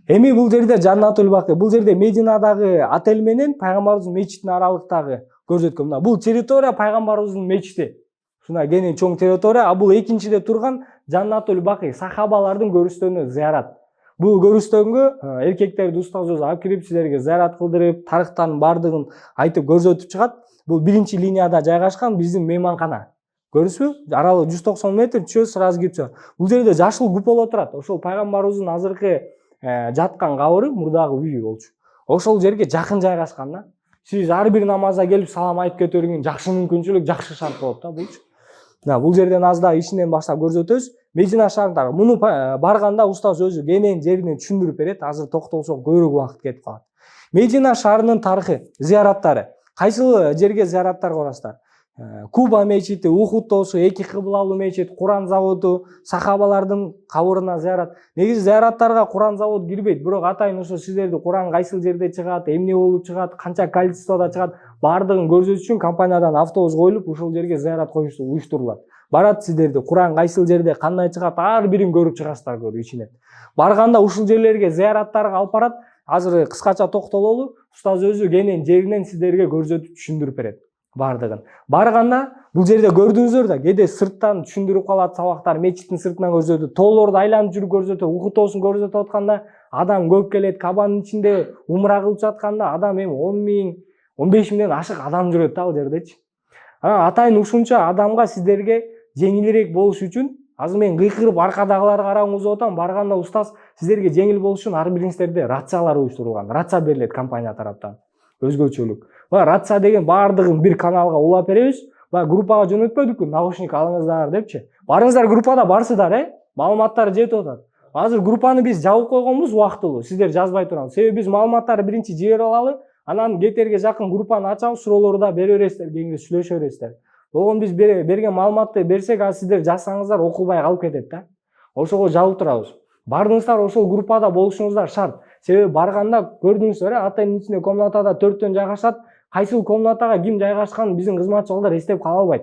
Эми бул жерде Жаннатул Бакый, бул жерде Мединадагы отель менен пайгамбарыбыздын мечитине аралыктагы көрсөткөн. Мына бул территория пайгамбарыбыздын мечити. Ушуна кенен чоң территория, а бул экинчиде турган Жаннатул Бакый, сахабалардын көрүстөнү зыярат. Бул көрүстөнгө эркектерди устаз өзү алып кирип, силерге зыярат кылдырып, тарыхтан бардыгын айтып көрсөтүп чыгат. Бул биринчи линияда жайгашкан биздин мейманкана. Көрүсүзбү? Аралы 190 метр түшөт, сразу кирип чыгат. Бул жерде жашыл куполо турат. Ошол пайгамбарыбыздын азыркы жаткан кабыры мурдагы үйү болчу. Ошол жерге жакын жайгашкан да. Сиз ар бир намазга келип салам айтып кетүүгө жакшы мүмкүнчүлүк, жакшы шарт болот да булчу. Бул жерден аз да ичинен баштап көрсөтөбүз. Медина шаарында муну барганда устаз өзү кенен жеринен түшүндүрүп берет. Азыр токтолсок көбүрөөк убакыт кетип калат. Медина шаарынын тарыхы, зыяраттары. Кайсыл жерге зыяраттар барасыздар? Куба мечити, Ухуд тоосу, эки кыблалуу мечит, Куран заводу, сахабалардын кабырына зыярат. Негизи зыяраттарга Куран заводу кирбейт, бирок атайын ошо сиздерди Куран кайсыл жерде чыгат, эмне болуп чыгат, канча количествода чыгат, бардыгын көрсөтүш үчүн компаниядан автобус коюлуп, ушул жерге зыярат уюштурулат. Барат сиздерди Куран кайсыл жерде кандай чыгат, ар бирин көрүп чыгасыздар көрүү ичинен. Барганда ушул жерлерге зыяраттарга алып барат. Азыр кыскача токтололу, устаз өзү кенен жеринен сиздерге көрсөтүп түшүндүрүп берет бардыгын. Барганда бул жерде көрдүңүздөр да, кээде сырттан түшүндүрүп калат сабактар, мечиттин сыртынан көрсөтөт, тоолорду айланып жүрүп көрсөтөт, Ухуд тоосун көрсөтүп атканда адам көп келет, Кабанын ичинде умра кылып жатканда адам эми 10 000, 15 000ден ашык адам жүрөт да ал жердечи. Атайын ушунча адамга сиздерге жеңилирээк болуш үчүн, азыр мен кыйкырып аркадагыларга карагыңыз деп атам, барганда устаз сиздерге жеңил болуш үчүн ар бириңиздерде рациялар уюштурулган. Рация берилет компания тараптан. Өзгөчөлүк. Рация деген бардыгын бир каналга улап беребиз. Группага жөнөтпөдүкпү, наушник алыңыздар депчи. Барыңыздар группада барсыздар, маалыматтар жетип атат. Азыр группаны биз жабып койгонбуз убактылуу. Сиздер жазбай тураңыз. Себеби биз маалыматтарды биринчи жиберип алалы, анан кетерге жакын группаны ачабыз, суроолорду да бере бересиздер, кеңири сүйлөшө бересиздер. Болгон биз берген маалыматты берсек, а сиздер жазсаңыздар окулбай калып кетет да. Ошого жабып турабыз. Бардыңыздар ошол группада болушуңуздар шарт. Себеби барганда көрдүңүздөр, отелдин ичинде комнатада 4төн жайгашат. Кайсыл комнатага ким жайгашканын биздин кызматчылар эстеп кала албайт.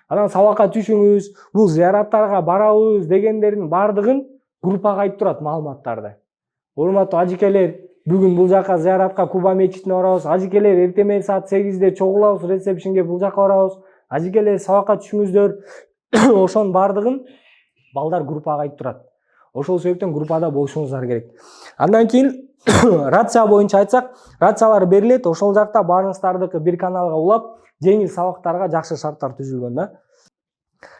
Анан сабакка түшүңүз, бул зыяраттарга барабыз дегендердин бардыгын группага айтып турат маалыматтарды. Урматтуу ажикелер, бүгүн бул жака зыяратка Куба мечитине барабыз. Ажикелер эртең саат 8-де чогулабыз, ресепшнге бул жака барабыз. Ажикелер сабакка түшүңүздөр. Ошонун бардыгын балдар группага айтып турат. Ошол себептен группада болушуңуздар керек. Андан кийин рация боюнча айтсак, рациялар берилет. Ошол жакта баарыңыздардыкы бир каналга улап, жеңил сабактарга жакшы шарттар түзүлгөн да.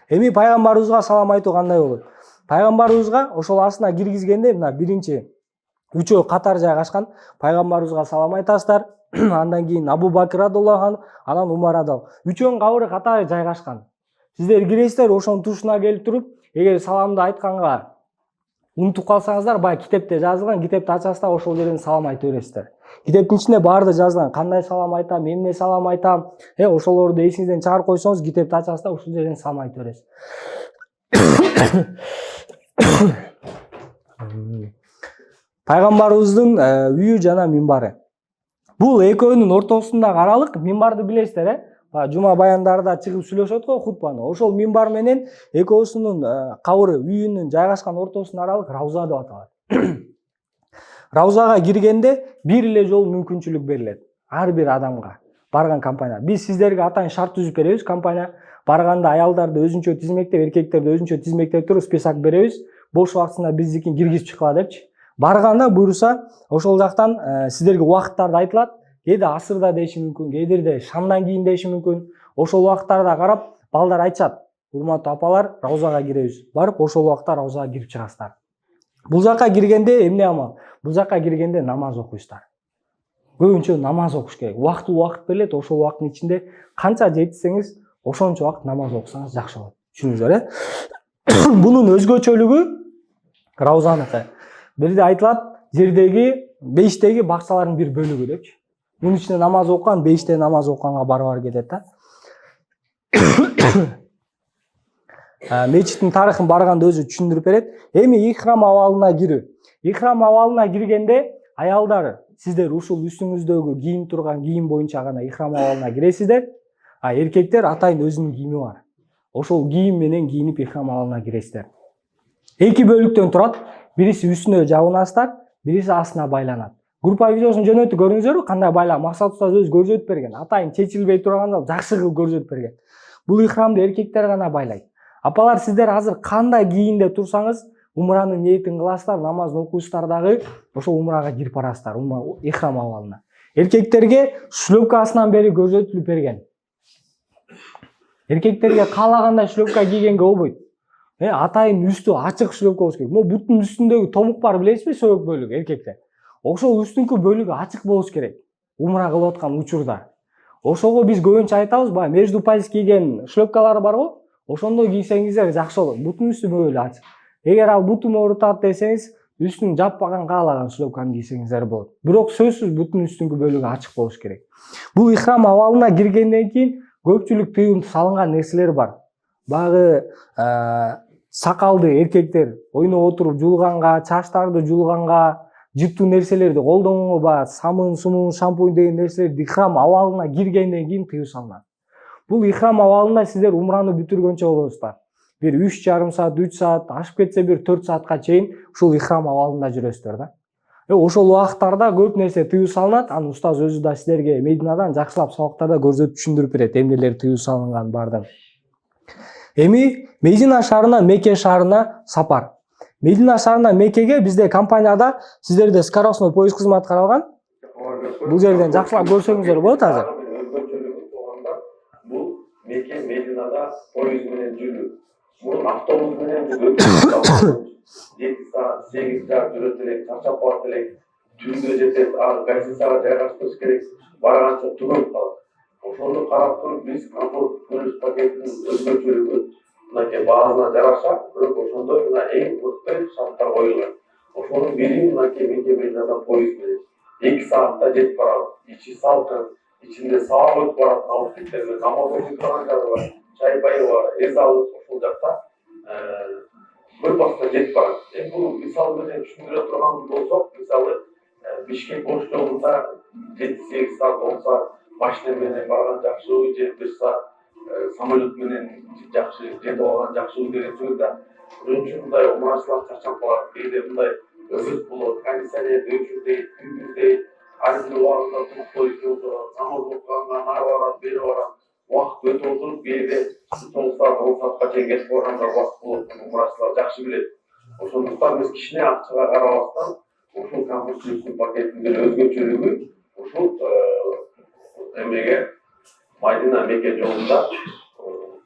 Эми пайгамбарыбызга салам айтуу кандай болот? Пайгамбарыбызга ошол астына киргизгенде мына биринчи үчөө катар жайгашкан. Пайгамбарыбызга салам айтасыздар. Андан кийин Абу Бакыр радыйаллаху анху, анан Умар радыйаллаху. Үчөөнүн кабыры катар жайгашкан. Сиздер киресиздер, ошонун тушуна келип туруп, эгер саламды айтканга унутуп калсаңыздар, бай китепте жазылган, китепти ачасыздар, ошол жерден салам айтып бересиздер. Китептин ичинде баарды жазылган, кандай салам айтам, эмне салам айтам, ошолорду эсиңизден чыгарып койсоңуз, китепти ачасыздар, ошол жерден салам айтып бересиз. Пайгамбарыбыздын үйү жана минбары. Бул экөөнүн ортосундагы аралык, минбарды билесиздер, жума баяндарда чыгып сүйлөшөт го хутбаны. Ошол минбар менен экөөсүнүн кабыры, үйүнүн жайгашкан ортосундагы аралык рауза деп аталат. Раузага киргенде бир эле жол мүмкүнчүлүк берилет ар бир адамга. Барган компания. Биз сиздерге атайын шарт түзүп беребиз, компания. Барганда аялдарды өзүнчө тизмектеп, эркектерди өзүнчө тизмектеп туруп список беребиз. Бош убактысында биздикин киргизип чыккыла депчи. Барганда буйруса, ошол жактан сиздерге убакыттарды айтылат. Кээде асырда деши мүмкүн, кээде шамдан кийин деши мүмкүн. Ошол убакыттарда карап, балдар айтышат. урматтуу апалар, раузага киребиз. Барып ошол убакта раузага кирип чыгасыздар. Бул жака киргенде эмне амал? Бул жака киргенде намаз окуйсуздар. Көбүнчө намаз окуш керек. Убактылуу убакыт берилет, ошол убакыттын ичинде канча жетсеңиз, ошончо убакыт намаз окусаңыз жакшы болот. Түшүндүңүздөр, Бунун өзгөчөлүгү раузаныкы. Бирде айтылат, жердеги 5теги бакчалардын бир бөлүгү депчи. Мунун ичинде намаз окуган 5те намаз окуганга барабар кетет да. Мечиттин тарыхын барганда өзү түшүндүрүп берет. Эми ихрам абалына кирүү. Ихрам абалына киргенде аялдар сиздер ушул үстүңүздөгү кийинип турган кийим боюнча гана ихрам абалына киресиздер. А эркектер атайын өзүнүн кийими бар. Ошол кийим менен кийинип ихрам абалына киресиздер. Эки бөлүктөн турат. Бириси үстүнө жабынасыздар, бириси астына байланат. Группа видеосун жөнөтүп көрүңүздөрбү? Кандай байлап Максат устаз өзү көрсөтүп берген. Атайын чечилбей турганда жакшы кылып көрсөтүп берген. Бул ихрамды эркектер гана байлайт. Апалар, сиздер азыр кандай кийинде турсаңыз, умранын ниетин кыласыздар, намазын окуйсуздар дагы, ошол умрага кирип барасыздар, ихрам абалына. Эркектерге шлёпкасынан бери көрсөтүлүп берген. Эркектерге каалагандай шлёпка кийгенге болбойт. Атайын үстү ачык шлёпка болуш керек. Могу буттун үстүндөгү томук бар, билесизби, сөйөк бөлүгү эркекте. Ошол үстүнкү бөлүгү ачык болуш керек. Умра кылып аткан учурда. Ошого биз көбүнчө айтабыз, баягы между палец кийген шлёпкалар барбы? Ошондой кийсеңиздер жакшы болот. Бутун үстү мөөлө ачык. Эгер ал бутум оорутат десеңиз, үстүн жаппаган каалаган шлёпканы кийсеңиздер болот. Бирок сөзсүз бутун үстүнкү бөлүгү ачык болуш керек. Бул ихрам абалына киргенден кийин көпчүлүк тыюм салынган нерселер бар. Баягы сакалды эркектер ойноп отуруп жулганга, чачтарды жулганга, жыптуу нерселерди колдонгонго, баягы самын, сумун, шампунь деген нерселерди ихрам абалына киргенден кийин тыюу салынат. Бул ихрам абалында сиздер умраны бүтүргөнчө болосуздар. Бир 3,5 саат, 3 саат, ашып кетсе бир 4 саатка чейин ушул ихрам абалында жүрөсүздөр да. Ошол убакыттарда көп нерсе тыюу салынат. Аны устаз өзү да силерге Мединадан жакшылап сабактарда көрсөтүп түшүндүрүп берет, эмнелер тыюу салынган бардын. Эми Медина шаарынан Мекке шаарына сапар. Медина шаарынан Меккеге бизде компанияда сиздерде скоростной поезд кызматы каралган. Бул жерден жакшылап көрсөңүздөр болот азыр. Бул Мекке Мединада поезд менен жүрүү. Бул автобус менен 7 саат, 8 саат жүрөт элек, чарчап калат элек, түндө жетет, гостиницага жайгаштырыш керек, барганча түгөнүп калат. Ошону карап туруп биз комфорт плюс пакеттин өзгөчөлүгү мынакей баазына жараша, бирок ошондой мына эң мыкты шарттар коюлган. Ошонун бири мынакей Мекке Мединадан поезд менен 2 саатта жетип барабыз. Ичи салкын, ичинде саап өтүп барат, наушниктер менен намаз окуп тургандар бар, чай пайы бар, эс алып ошол жакта бир баста жетип барат. Бул мисал менен түшүндүрө турган болсок, мисалы Бишкек Ош жолунда 7-8 саат, 10 саат машина менен барган жакшыбы, 7 саат самолет менен жакшы жетип алган жакшыбы деген сөз да. Ошон мындай умрачылар чарчап калат, кээде мындай ызык болот, кондиционер өчүрбөйт, күндүздөй ар бир убагында туруп намаз окуганга нары барат, бери барат, убакыт өтүп отуруп, кээде 9 саат, 10 саатка чейин кетип баргандар убакыт болот. Умрачылар жакшы билет. Ошондуктан биз кичине акчага карабастан ушул комфорттуу пакеттин бир өзгөчөлүгү ушул эмеге Медина Мекке жолунда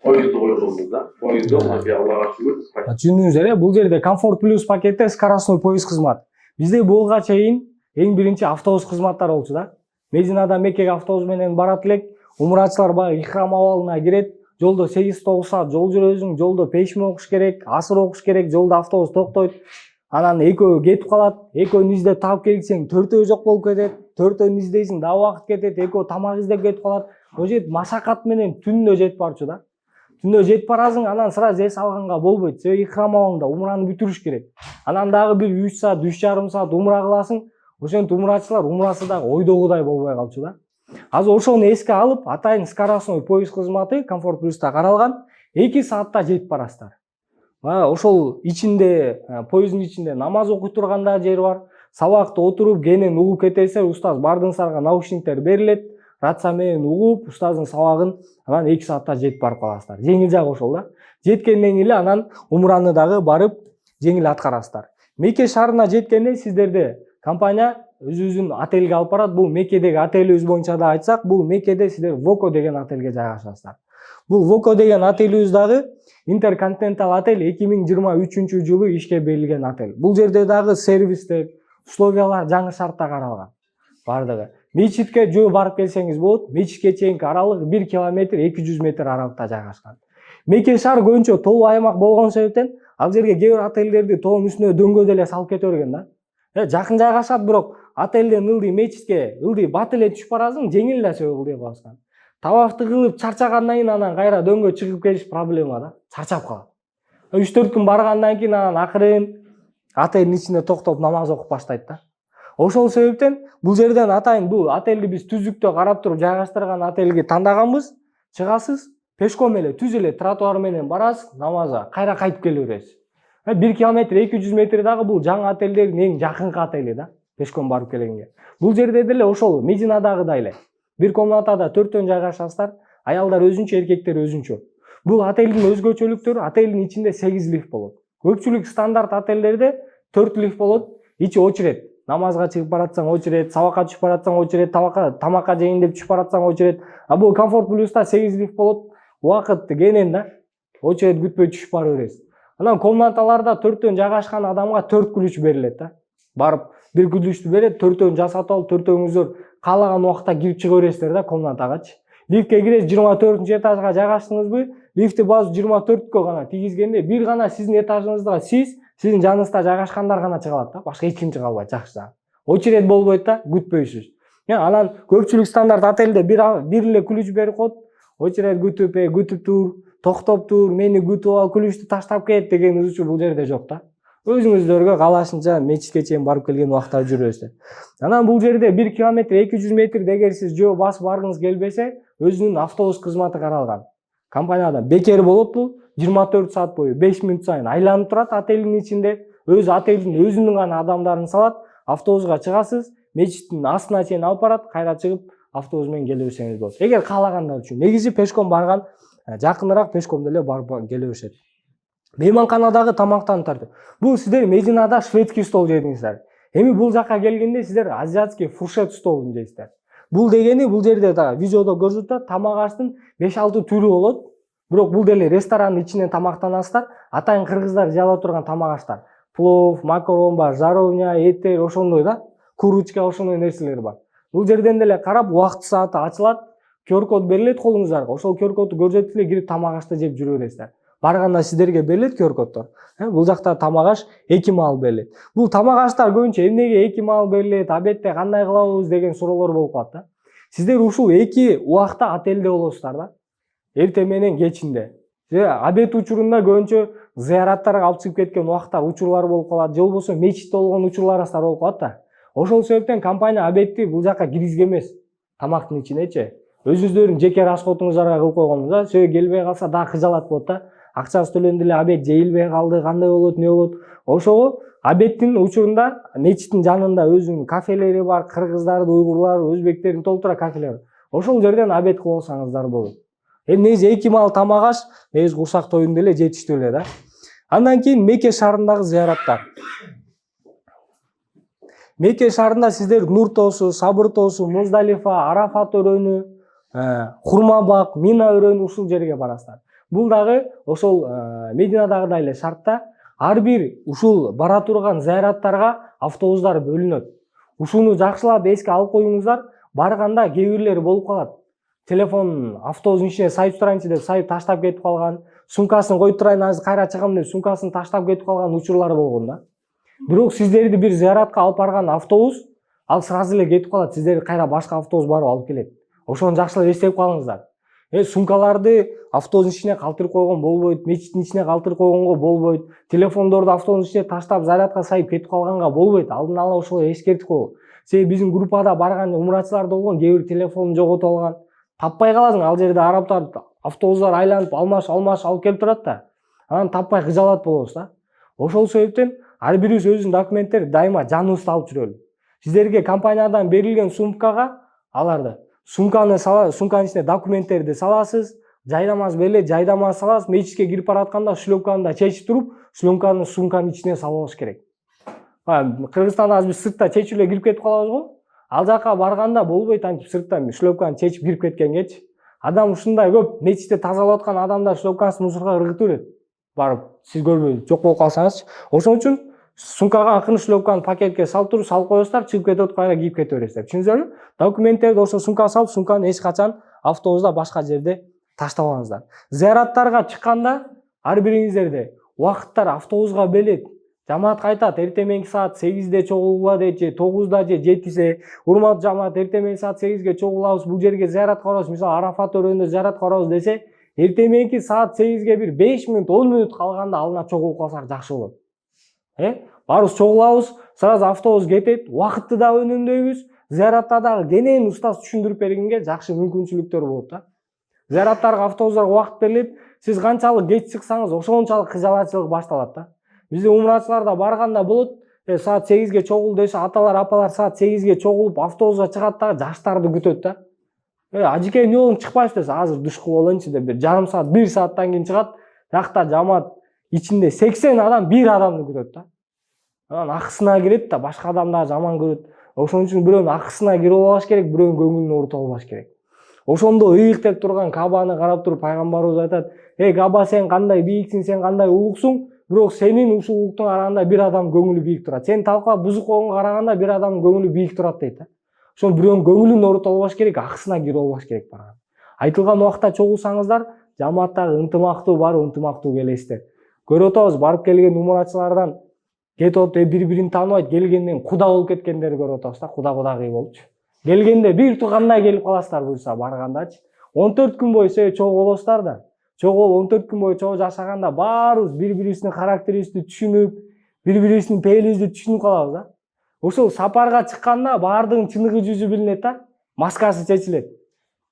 поездду койгонбуз да. Поездду Аллага шүгүр. Түшүндүңүздөр, бул жерде комфорт плюс пакетте скоростной поезд кызмат. Бизде буга чейин эң биринчи автобус кызматтары болчу да. Мединадан Меккеге автобус менен барат элек, умрачылар баягы ихрам абалына кирет, жолдо 8-9 саат жол жүрөсүң, жолдо пешме окуш керек, асыр окуш керек, жолдо автобус токтойт. Анан экөө кетип калат, экөөнү издеп таап келсең, төртөө жок болуп кетет, төртөөнү издейсиң, дагы убакыт кетет, экөө тамак издеп кетип калат. О жер машакат менен түнүнө жетип барчу да. Түнүнө жетип барасың, анан сразу эс алганга болбойт. Себеби ихрам абалында умраны бүтүрүш керек. Анан дагы бир 3 саат, 3,5 саат умра кыласың. Ошентип умрачылар умрасы дагы ойдогудай болбой калчу да. Азыр ошону эске алып, атайын скоростной поезд кызматы комфорт плюста каралган, 2 саатта жетип барасыздар. Ошол ичинде, поезддин ичинде намаз окуй турган да жер бар. Сабакта отуруп, кенен угуп кетесиздер, устаз бардыңыздарга наушниктер берилет, рация менен угуп, устаздын сабагын анан 2 саатта жетип барып каласыздар. Жеңил жагы ошол да. Жеткенден эле анан умраны дагы барып жеңил аткарасыздар. Мекке шаарына жеткенде сиздерде компания өзүбүздүн отелге алып барат. Бул Меккедеги отелибиз боюнча да айтсак, бул Меккеде сиздер Воко деген отелге жайгашасыздар. Бул Воко деген отелибиз дагы Интерконтинентал отель 2023 жылы ишке берилген отель. Бул жерде дагы сервистер, условиялар жаңы шартта каралган. Бардыгы. Мечитке жөө барып келсеңиз болот. Мечитке чейинки аралык 1 километр 200 метр аралыкта жайгашкан. Мекен шаар көбүнчө тоолуу аймак болгон себептен ал жерге кээ бир отелдерди тоонун үстүнө дөңгө деле салып кете берген да. Жакын жайгашат, бирок отелден ылдый мечитке ылдый бат эле түшүп барасың, жеңил нерсе ылдый кыласың. Табакты кылып чарчагандан кийин анан кайра дөңгө чыгып келиш проблема да. Чарчап калат. 3-4 күн баргандан кийин анан акырын отелдин ичинде токтоп намаз окуп баштайт да. Ошол себептен бул жерден атайын бул отелди биз түздүктө карап туруп жайгаштырган отелди тандаганбыз. Чыгасыз, пешком эле түз эле тротуар менен барасыз, намазга кайра кайтып келе бересиз. 1 километр 200 метр дагы бул жаңы отелдердин эң жакынкы отели да, пешком барып келгенге. Бул жерде деле ошол Мединадагыдай эле. Бир комнатада 4төн жайгашасыздар, аялдар өзүнчө, эркектер өзүнчө. Бул отелдин өзгөчөлүктөрү, отелдин ичинде 8 лифт болот. Көпчүлүк стандарт отелдерде 4 лифт болот, ичи очерет. Намазга чыгып баратсаң очерет, сабакка түшүп баратсаң очерет, тамакка жейин деп түшүп баратсаң очерет. А бул Комфорт Плюста 8 лифт болот. Убакыт кенен да, очерет күтпөй түшүп бара бересиз. Анан комнаталарда 4төн жайгашкан адамга 4 ключ берилет да. Барып бир ключту берет, 4төн жасатып алып, 4төөңүздөр каалаган убакта кирип чыга бересиздер да комнатагачы. Лифтке киресиз, 24-этажга жайгаштыңызбы? Лифти басып 24кө гана тийгизгенде бир гана сиздин этажыңызга сиздин жаныңызда жайгашкандар гана чыга алат да, башка эч ким чыга албайт. Жакшы. Очерет болбойт да, күтпөйсүз. Анан көпчүлүк стандарт отелде бир эле ключ берип коет. Очерет күтүп тур, токтоп тур, мени күтүп ал, ключту таштап кет деген үзүчү бул жерде жок да. Өзүңүздөргө каалашынча мечитке чейин барып келген убакта жүрөсүздөр. Анан бул жерде 1 километр 200 метр эгер сиз жөө басып баргыңыз келбесе, өзүнүн автобус кызматы каралган. Компаниядан бекер болот бул, 24 саат бою 5 мүнөт сайын айланып турат отелдин ичинде, отелдин өзүнүн гана адамдарын салат, автобуска чыгасыз, мечиттин астына чейин алып барат, кайра чыгып автобус менен келе берсеңиз болот. Эгер каалагандар үчүн, негизи пешком барган жакыныраак пешком деле барып келе беришет. Мейманканадагы тамактан тартып. Бул сиздер Мединада шведский стол жедиңиздер. Эми бул жакка келгенде сиздер азиатский фуршет столун жейсиздер. Бул дегени бул жерде да видеодо көрсөтөт, тамак аштын 5-6 түрү болот. Бирок бул деле ресторандын ичинен тамактанасыздар. Атайын кыргыздар жей ала турган тамак аштар. Плов, макарон бар, жаровня, этер, ошондой да. Курочка, ошондой нерселер бар. Бул жерден деле карап убакыт сааты ачылат, QR-код берилет колуңуздарга. Ошол QR-коду көрсөтүп эле кирип тамак ашты жеп жүрө бересиздер. Барганда сиздерге берилет QR-коддор. Бул жакта тамак аш 2 маал берилет. Бул тамак аштар көбүнчө эмнеге 2 маал берилет, обедте кандай кылабыз деген суроолор болуп калат да. Сиздер ушул 2 убакта отелде болосуздар да. Эртең менен кечинде. Обед учурунда көбүнчө зыяраттарга алып чыгып кеткен убакта учурлар болуп калат, же болбосо мечитте болгон учурлар болуп калат да. Ошол себептен компания обедти бул жакка киргизген эмес. Тамактын ичинечи. Өзүңүздөрдүн жеке расходуңуздарга кылып койгонбуз да. Сөй келбей калса дагы кыжалат болот да. Акчасы төлөндү эле обед жейилбей калды, кандай болот, не болот. Ошого обедтин учурунда мечиттин жанында өзүнүн кафелери бар, кыргыздарды, уйгурлар, өзбектердин толтура кафелери. Ошол жерден обед кылып алсаңыздар болот. Негизи 2 маал тамак аш, негизи курсак тоюнда эле жетиштүү эле да. Андан кийин Мекке шаарындагы зыяраттар. Мекке шаарында сиздер Нур тоосу, Сабыр тоосу, Муздалифа, Арафат өрөөнү, Хурмабак, Мина өрөөнү ушул жерге барасыздар. Бул дагы ошол Мединадагыдай эле шартта ар бир ушул бара турган зыяраттарга автобустар бөлүнөт. Ушуну жакшылап эске алып коюңуздар, барганда кээ бирлери болуп калат. Телефон автобустун ичине сайып турайынчы деп сайып таштап кетип калган, сумкасын коюп турайын азыр кайра чыгам деп сумкасын таштап кетип калган учурлар болгон да. Бирок сиздерди бир зыяратка алып барган автобус ал сразу эле кетип калат, сиздерди кайра башка автобус барып алып келет. Ошону жакшылап эстеп калыңыздар. Сумкаларды автобустун ичине калтырып койгон болбойт, мечиттин ичине калтырып койгонго болбойт, телефондорду автобустун ичине таштап зарядка сайып кетип калганга болбойт. Алдын ала ошол эскертип койгон. Себеби биздин группада барган умрачылар да болгон, кээ бир телефонун жоготуп алган. Таппай каласың, ал жерде арабтар автобустар айланып алмаш алып келип турат да. Анан таппай кыжалат болобуз да. Ошол себептен ар бирибиз өзүнүн документтерди дайыма жаныбызда алып жүрөлү. Сиздерге компаниядан берилген сумкага аларды сумканын ичине документтерди саласыз, жайдамасы берилет, жайдама саласыз, мечитке кирип баратканда шлёмканы да чечип туруп, шлёмканы сумканын ичине салып алыш керек. Кыргызстанда азыр биз сыртта чечип эле кирип кетип калабыз го. Ал жака барганда болбойт антип сырттан шлёмканы чечип кирип кеткенгечи. Адам ушундай көп мечитти тазалап аткан адамдар шлепкасын мусорго ыргытып берет. Барып сиз көрбөй жок болуп калсаңызчы. Ошон үчүн сумкага акырын шлепканы пакетке салып туруп салып коесуздар, чыгып кетип кайра кийип кете бересиздер. Түшүндүңүзбү? Документтерди ошо сумкага салып, сумканы эч качан автобуста башка жерде таштабаңыздар. Зыяраттарга чыкканда ар бириңиздерде убакыттар автобуска белет. Жамаат кайтат, эртең мененки саат 8-де чогулгула дейт же 9-да же 7-се. Урматтуу жамаат, эртең мененки саат 8-ге чогулабыз, бул жерге зыяратка барабыз. Мисалы Арафат өрөөнүндө зыяратка барабыз десе, эртең мененки саат 8-ге бир 5 мүнөт, 10 мүнөт калганда алына чогулуп калсак жакшы болот. Барыбыз чогулабыз, сразу автобус кетет, убакытты да өнүмдөйбүз. Зыяратта дагы кенен устаз түшүндүрүп бергенге жакшы мүмкүнчүлүктөр болот да. Зыяраттарга, автобустарга убакыт берилет. Сиз канчалык кеч чыксаңыз, ошончалык кыжалачылык башталат да. Бизде умрачыларда барганда болот, саат 8-ге чогул десе, аталар, апалар саат 8-ге чогулуп автобуска чыгат да, жаштарды күтөт да. Ажеке эмне болуң чыкпайсыз десе, азыр душ кылып алайынчы деп, бир жарым саат, 1 сааттан кийин чыгат. Жакта жамаат ичинде 80 адам бир адамды күтөт да. Анан акысына кирет да, башка адамдар жаман көрөт. Ошон үчүн бирөөнүн акысына кирип албаш керек, бирөөнүн көңүлүн оорутуп албаш керек. Ошондо ыйык деп турган Кабаны карап туруп пайгамбарыбыз айтат: Каба, сен кандай бийиксиң, сен кандай улуксуң, бирок сенин ушул улуктун арасында бир адам көңүлү бийик турат. Сен талкалап бузук болгонго караганда бир адамдын көңүлү бийик турат дейт да. Ошон бирөөнүн көңүлүн оорутуп албаш керек, акысына кирип албаш керек барган. Айтылган убакта чогулсаңыздар, жамааттагы ынтымактуу барып ынтымактуу келесиздер. Көрүп атабыз, барып келген умурачылардан кетип атып бири-бирин тааныбайт, келгенден куда болуп кеткендерди көрүп атабыз да, куда-кудагый болупчу. Келгенде бир туугандай келип каласыздар буюрса, баргандачы. 14 күн бою чогуу болосуздар да. Чогуу 14 күн бою чогуу жашаганда баарыбыз бири-бирибиздин характерибизди түшүнүп, бири-бирибиздин пейилибизди түшүнүп калабыз да. Ошол сапарга чыкканда баардыгынын чыныгы жүзү билинет да, маскасы чечилет.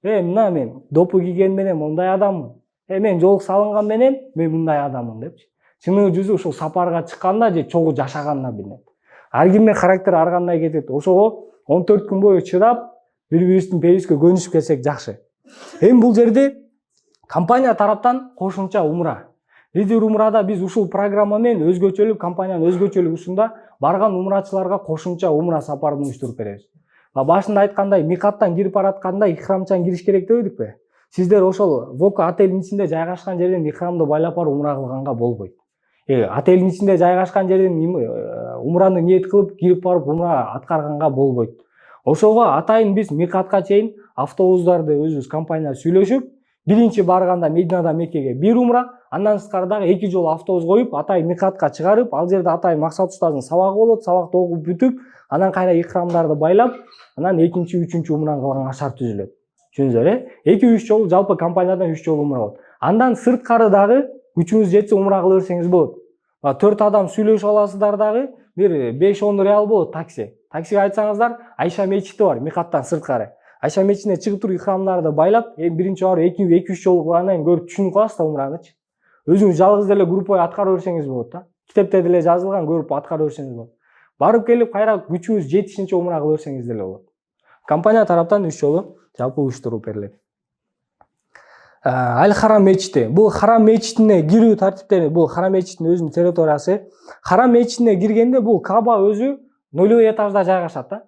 Мына мен допу кийген менен мындай адаммын. Мен жолук салынган менен мен мындай адаммын депчи. Чыныгы жүзү ошол сапарга чыкканда же чогуу жашаганда билинет. Ар кимдин характери ар кандай кетет. Ошого 14 күн бою чыдап, бири-бирибиздин пейилибизге көнүшүп келсек жакшы. Эми бул жерде компания тараптан кошумча умра. Лидер умрада биз ушул программа менен өзгөчөлүк, компаниянын өзгөчөлүгү ушунда барган умрачыларга кошумча умра сапарын уюштуруп беребиз. Башында айткандай, микаттан кирип баратканда ихрамчан кириш керек дебедикпи? Сиздер ошол Вока отелдин ичинде жайгашкан жерден ихрамды байлап барып умра кылганга болбойт. Отелдин ичинде жайгашкан жерден умраны ниет кылып кирип барып умра аткарганга болбойт. Ошого атайын биз микатка чейин автобустарды өзүбүз компания сүйлөшүп, биринчи барганда Мединадан Меккеге бир умра, андан сырткары дагы 2 жолу автобус коюп, атайын микатка чыгарып, ал жерде атайын Максат устаздын сабагы болот, сабакты окуп бүтүп, анан кайра ихрамдарды байлап, анан экинчи, үчүнчү умраны кылганга шарт түзүлөт. Түшүндүңүздөр, 2-3 жолу жалпы компаниядан 3 жолу умра болот. Андан сырткары дагы күчүңүз жетсе умра кыла берсеңиз болот. 4 адам сүйлөшүп аласыздар дагы, бир 5-10 реал болот такси. Таксиге айтсаңыздар, Айша мечити бар микаттан сырткары. Айша мечитине чыгып туруп ихрамдарды байлап, биринчи барып 2-3 жолу кылгандан көрүп түшүнүп каласыз да умранычы. Өзүңүз жалгыз деле группой аткара берсеңиз болот да. Китепте деле жазылган, көрүп аткара берсеңиз болот. Барып келип кайра күчүңүз жетишинче умра кыла берсеңиз деле болот. Компания тараптан 3 жолу жалпы уюштуруп берилет. Аль-Харам мечити. Бул Харам мечитине кирүү тартиптери, бул Харам мечитинин өзүнүн территориясы. Харам мечитине киргенде бул Каба өзү 0 этажда жайгашат да,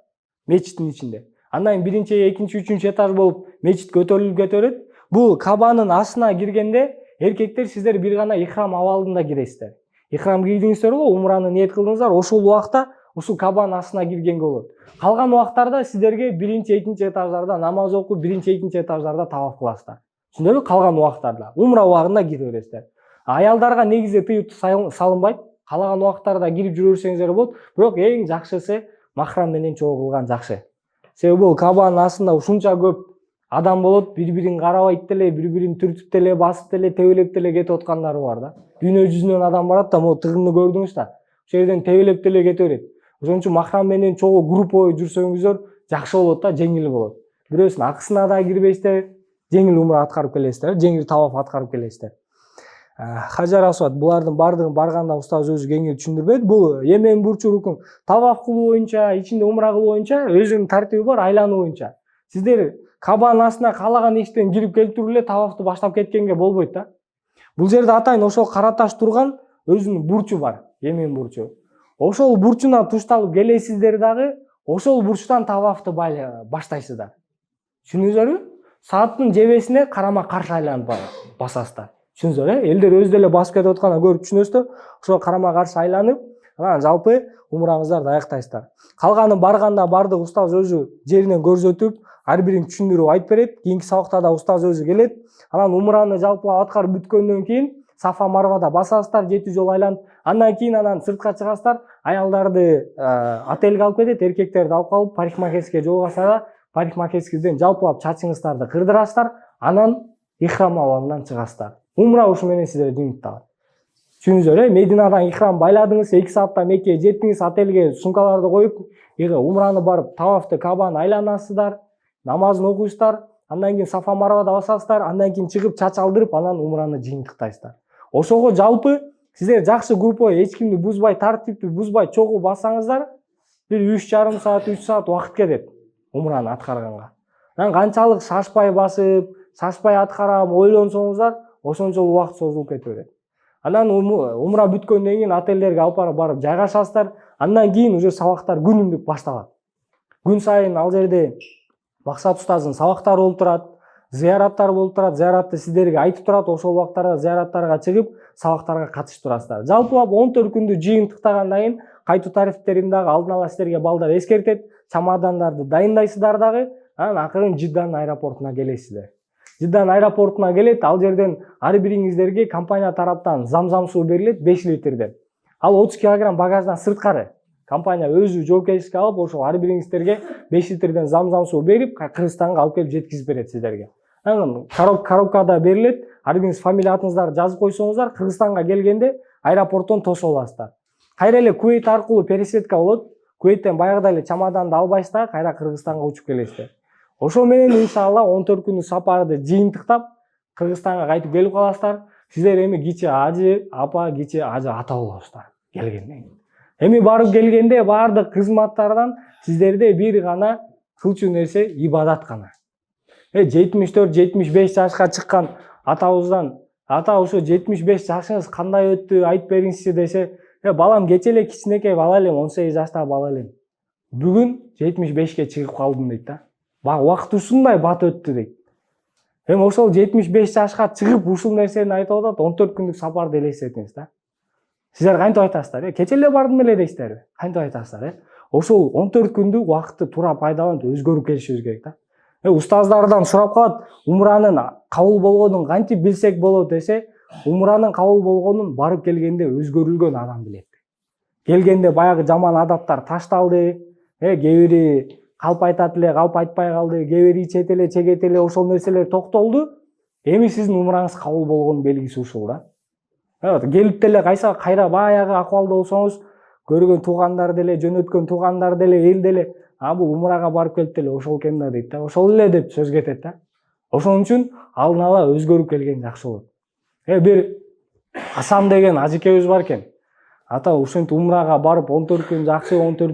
мечиттин ичинде. Андан биринчи, экинчи, үчүнчү этаж болуп мечит көтөрүлүп кетет. Бул Кабанын астына киргенде эркектер сиздер бир гана ихрам абалында киресиздер. Ихрам кийдиңиздер го, умраны ниет кылдыңыздар, ошол убакта ушул Кабанын астына киргенге болот. Калган убактарда сиздерге биринчи, экинчи этаждарда намаз окуп, биринчи, экинчи этаждарда таваф кыласыздар. Түшүндүңүзбү? Калган убактарда умра убагында кире бересиздер. Аялдарга негизде тыюу салынбайт. Калаган убактарда кирип жүрө берсеңиздер болот, бирок эң жакшысы махрам менен чогуу кылган жакшы. Себеби бул Кабанын астында ушунча көп адам болот, бири-бирин карабайт деле, бири-бирин түртүп деле, басып деле, тебелеп деле кетип аткандары бар да. Дүйнө жүзүнөн адам барат да, могу тыгынды көрдүңүз да. Ошол жерден тебелеп деле кете берет. Ошон үчүн махрам менен чогуу группой жүрсөңүздөр жакшы болот да, жеңил болот. Бирөөсүнүн акысына да кирбейсиздер, жеңил умра аткарып келесиздер, жеңил таваф аткарып келесиздер. Хажар Асвад булардын бардыгын барганда устаз өзү кеңири түшүндүрбөйт. Бул Йемен бурчу рукун таваф кылуу боюнча, ичинде умра кылуу боюнча өзүнүн тартиби бар, айлануу боюнча. Сиздер Кабанын астына каалаган эшиктен кирип келип туруп эле тавафты баштап кеткенге болбойт да. Бул жерде атайын ошол караташ турган өзүнүн бурчу бар, Йемен бурчу. Ошол бурчунан тушталып келесиздер дагы, ошол бурчтан тавафты баштайсыздар. Түшүндүңүздөрбү? сааттын жебесине карама каршы айланып басасыздар. Түшүнсүңөр, элдер өз деле басып кетип атканын көрүп түшүнөсүздөр. Ошо карама каршы айланып, анан жалпы умураңыздарды аяктайсыздар. Калганы барганда бардык устаз өзү жеринен көрсөтүп, ар бирин түшүндүрүп айтып берет. Кийинки сабакта да устаз өзү келет. Анан умураны жалпылап аткарып бүткөндөн кийин Сафа Марвада басасыздар 7 жолу айланып. Андан кийин сыртка чыгасыздар, аялдарды отелге алып кетет, эркектерди алып калып парикмахерскийге жолугасыздар. Парикмахерскийден жалпылап чачыңызды кырдырасыздар, анан ихрам абалынан чыгасыздар. Умра ушу менен сиздер жыйынтыкталат. Түшүнүңүздөр, Мединадан ихрам байладыңыз, 2 саатта Меккеге жеттиңиз, отелге сумкаларды коюп, умраны барып тавафты Кабаны айланасыздар, намазын окуйсуздар, андан кийин Сафа Марвада басасыздар, андан кийин чыгып чач алдырып, анан умраны жыйынтыктайсыздар. Ошого жалпы сиздер жакшы группа, эч кимди бузбай, тартипти бузбай чогуу бассаңыздар, бир 3,5 саат, 3 саат убакыт кетет умраны аткарганга. Анан канчалык шашпай басып, шашпай аткарам, ойлонсоңуздар, ошончолук убакыт созулуп кете берет. Анан умра бүткөндөн кийин отелдерге алып барып жайгашасыздар. Андан кийин уже сабактар күнүмдүк башталат. Күн сайын ал жерде Максат устаздын сабактары болуп турат, зыяраттар болуп турат, зыяратты сиздерге айтып турат, ошол убактарда зыяраттарга чыгып, сабактарга катышып турасыздар. Жалпылап 14 күндү жыйынтыктагандан кийин кайтуу тарифтерин дагы алдын ала сиздерге балдар эскертет, чамадандарды дайындайсыздар дагы, анан акырын Жидданын аэропортуна келесиздер. Жиддан аэропортуна келет, ал жерден ар бириңиздерге компания тараптан замзам суу берилет 5 литрден. Ал 30 кг багаждан сырткары. Компания өзү жоопкерчиликке алып, ошо ар бириңиздерге 5 литрден замзам суу берип, Кыргызстанга алып келип жеткизип берет сиздерге. Анан коробкада берилет, ар бириңиз фамилия атыңыздарды жазып койсоңуздар, Кыргызстанга келгенде аэропорттон тосуп аласыздар. Кайра эле Кувейт аркылуу пересадка болот. Кувейттен баягыда эле чамаданды албайсыздар, кайра Кыргызстанга учуп келесиздер. Ошо менен иншалла 14 күндүк сапарды жыйынтыктап Кыргызстанга кайтып келип каласыздар. Сиздер эми кичи ажы апа, кичи ажы ата болосуздар келгенден кийин. Эми барып келгенде бардык кызматтардан сиздерде бир гана кылчу нерсе ибадат гана. 74-75 жашка чыккан атабыздан, ата ошо 75 жашыңыз кандай өттү, айтып бериңизчи десе, балам кече эле кичинекей бала элем, 18 жаштагы бала элем. Бүгүн 75ке чыгып калдым дейт да. Убакыт ушундай бат өттү дейт. Эми ошол 75 жашка чыгып ушул нерсени айтып атат, 14 күндүк сапарды элестетиңиз да. Сиздер кантип айтасыздар? Кече эле бардым эле дейсиздерби? Кантип айтасыздар? Ошол 14 күндүк убакытты туура пайдаланып өзгөрүп келишибиз керек да. Устаздардан сурап калат, умранын кабыл болгонун кантип билсек болот десе, умранын кабыл болгонун барып келгенде өзгөрүлгөн адам билет. Келгенде баягы жаман адаттар ташталды, кээ бири калп айтат эле, калп айтпай калды, кээ бири ичет эле, чегет эле, ошол нерселер токтолду. Эми сиздин умраңыз кабыл болгонун белгиси ушул да. Келип деле кайра баягы акыбалда болсоңуз, көргөн туугандар деле, жөнөткөн туугандар деле, эл деле, бул умрага барып келип деле ошол экен да дейт да. Ошол эле деп сөз кетет да. Ошон үчүн алдын ала өзгөрүп келген жакшы болот. Бир Асан деген ажекебиз бар экен. Ата ушинтип умрага барып 14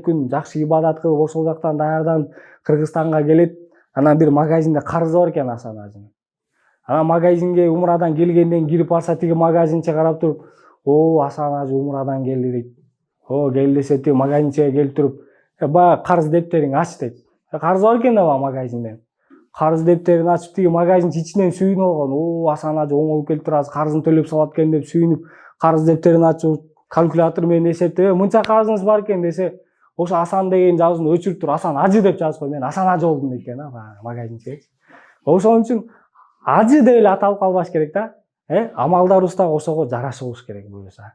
күн жакшы ибадат кылып, ошол жактан даярданып Кыргызстанга келет. Анан бир магазинде карызы бар экен Асан ажынын. Анан магазинге умрадан келгенден кирип барса, тиги магазинчи карап туруп, Асан ажы умрадан келди дейт. Келди десе, тиги магазинчиге келип туруп, баягы карыз дептериңди ач дейт. Карыз бар экен да магазинде. Карыз дептерин ачып, тиги магазинчи ичинен сүйүнүп алган. Асан ажы оңоп келип турат, карызын төлөп салат экен деп сүйүнүп, карыз дептерин ачып, калькулятор менен эсептеп, мынча карызыңыз бар экен десе, ошо Асан деген жазуunu өчүрүп туруп, Асан ажы деп жазып кой, мен Асан ажы болдум дейт экен магазинчи. Ошон үчүн ажы деп эле аталып калбаш керек да. Амалдарыбыз дагы ошого жараша болуш керек буюрса.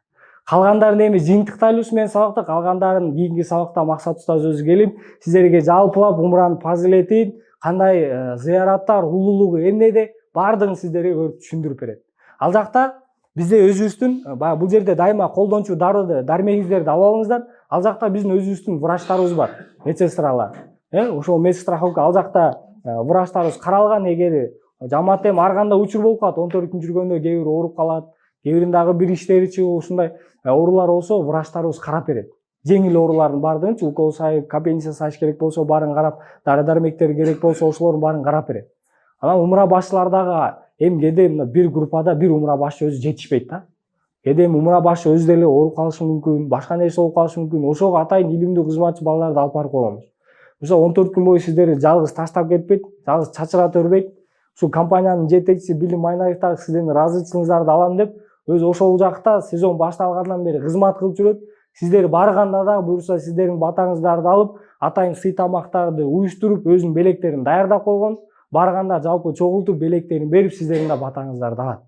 Калгандарын эми жыйынтыктайлыбыз менен сабакта, калгандарын кийинки сабакта Максат устаз өзү келип, сиздерге жалпылап умранын фазилетин, кандай зыяраттар, улуулугу эмнеде бардыгын сиздерге көрүп түшүндүрүп берет. Ал жакта бизде өзүбүздүн, бул жерде дайыма колдончу дармегиңиздерди алып алыңыздар. Ал жакта биздин өзүбүздүн врачтарыбыз бар, медсестралар. Ошол медстраховка ал жакта врачтарыбыз каралган. Эгер жамаат эми ар кандай учур болуп калат, 14 күн жүргөндө кээ бир ооруп калат, кээ бирин дагы бир иштери чыгып ушундай оорулар болсо, врачтарыбыз карап берет. Жеңил оорулардын баардыгын, укол сайып, капельница сайыш керек болсо баарын карап, дары-дармектер керек болсо ошолордун баарын карап берет. Анан умра башчылар дагы эми кээде бир группада бир умра башчы өзү жетишпейт да. Кээде умра башчы өзү деле ооруп калышы мүмкүн, башка нерсе болуп калышы мүмкүн. Ошого атайын илимдүү кызматчы балдарды алып барып коебуз. Ошо 14 күн бою сиздерди жалгыз таштап кетпейт, жалгыз чачырата бербейт. ушул компаниянын жетекчиси Билим Майнаевдагы сиздердин ыраазычылыгыңыздарды алам деп өзү ошол жакта сезон башталгандан бери кызмат кылып жүрөт. Сиздер барганда да буюрса сиздердин батаңыздарды алып, атайын сый тамактарды уюштуруп, өзүнүн белектерин даярдап койгон. Барганда жалпы чогултуп белектерин берип, сиздердин да батаңыздарды алат.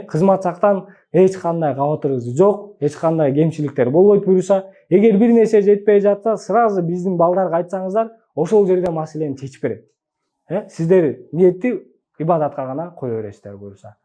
Кызмат жактан эч кандай кабатырыбыз жок, эч кандай кемчиликтер болбойт буюрса. Эгер бир нерсе жетпей жатса, сразу биздин балдарга айтсаңыздар, ошол жерде маселени чечип берет. Сиздер ниетти ибадатка гана кое бересиздер буюрса.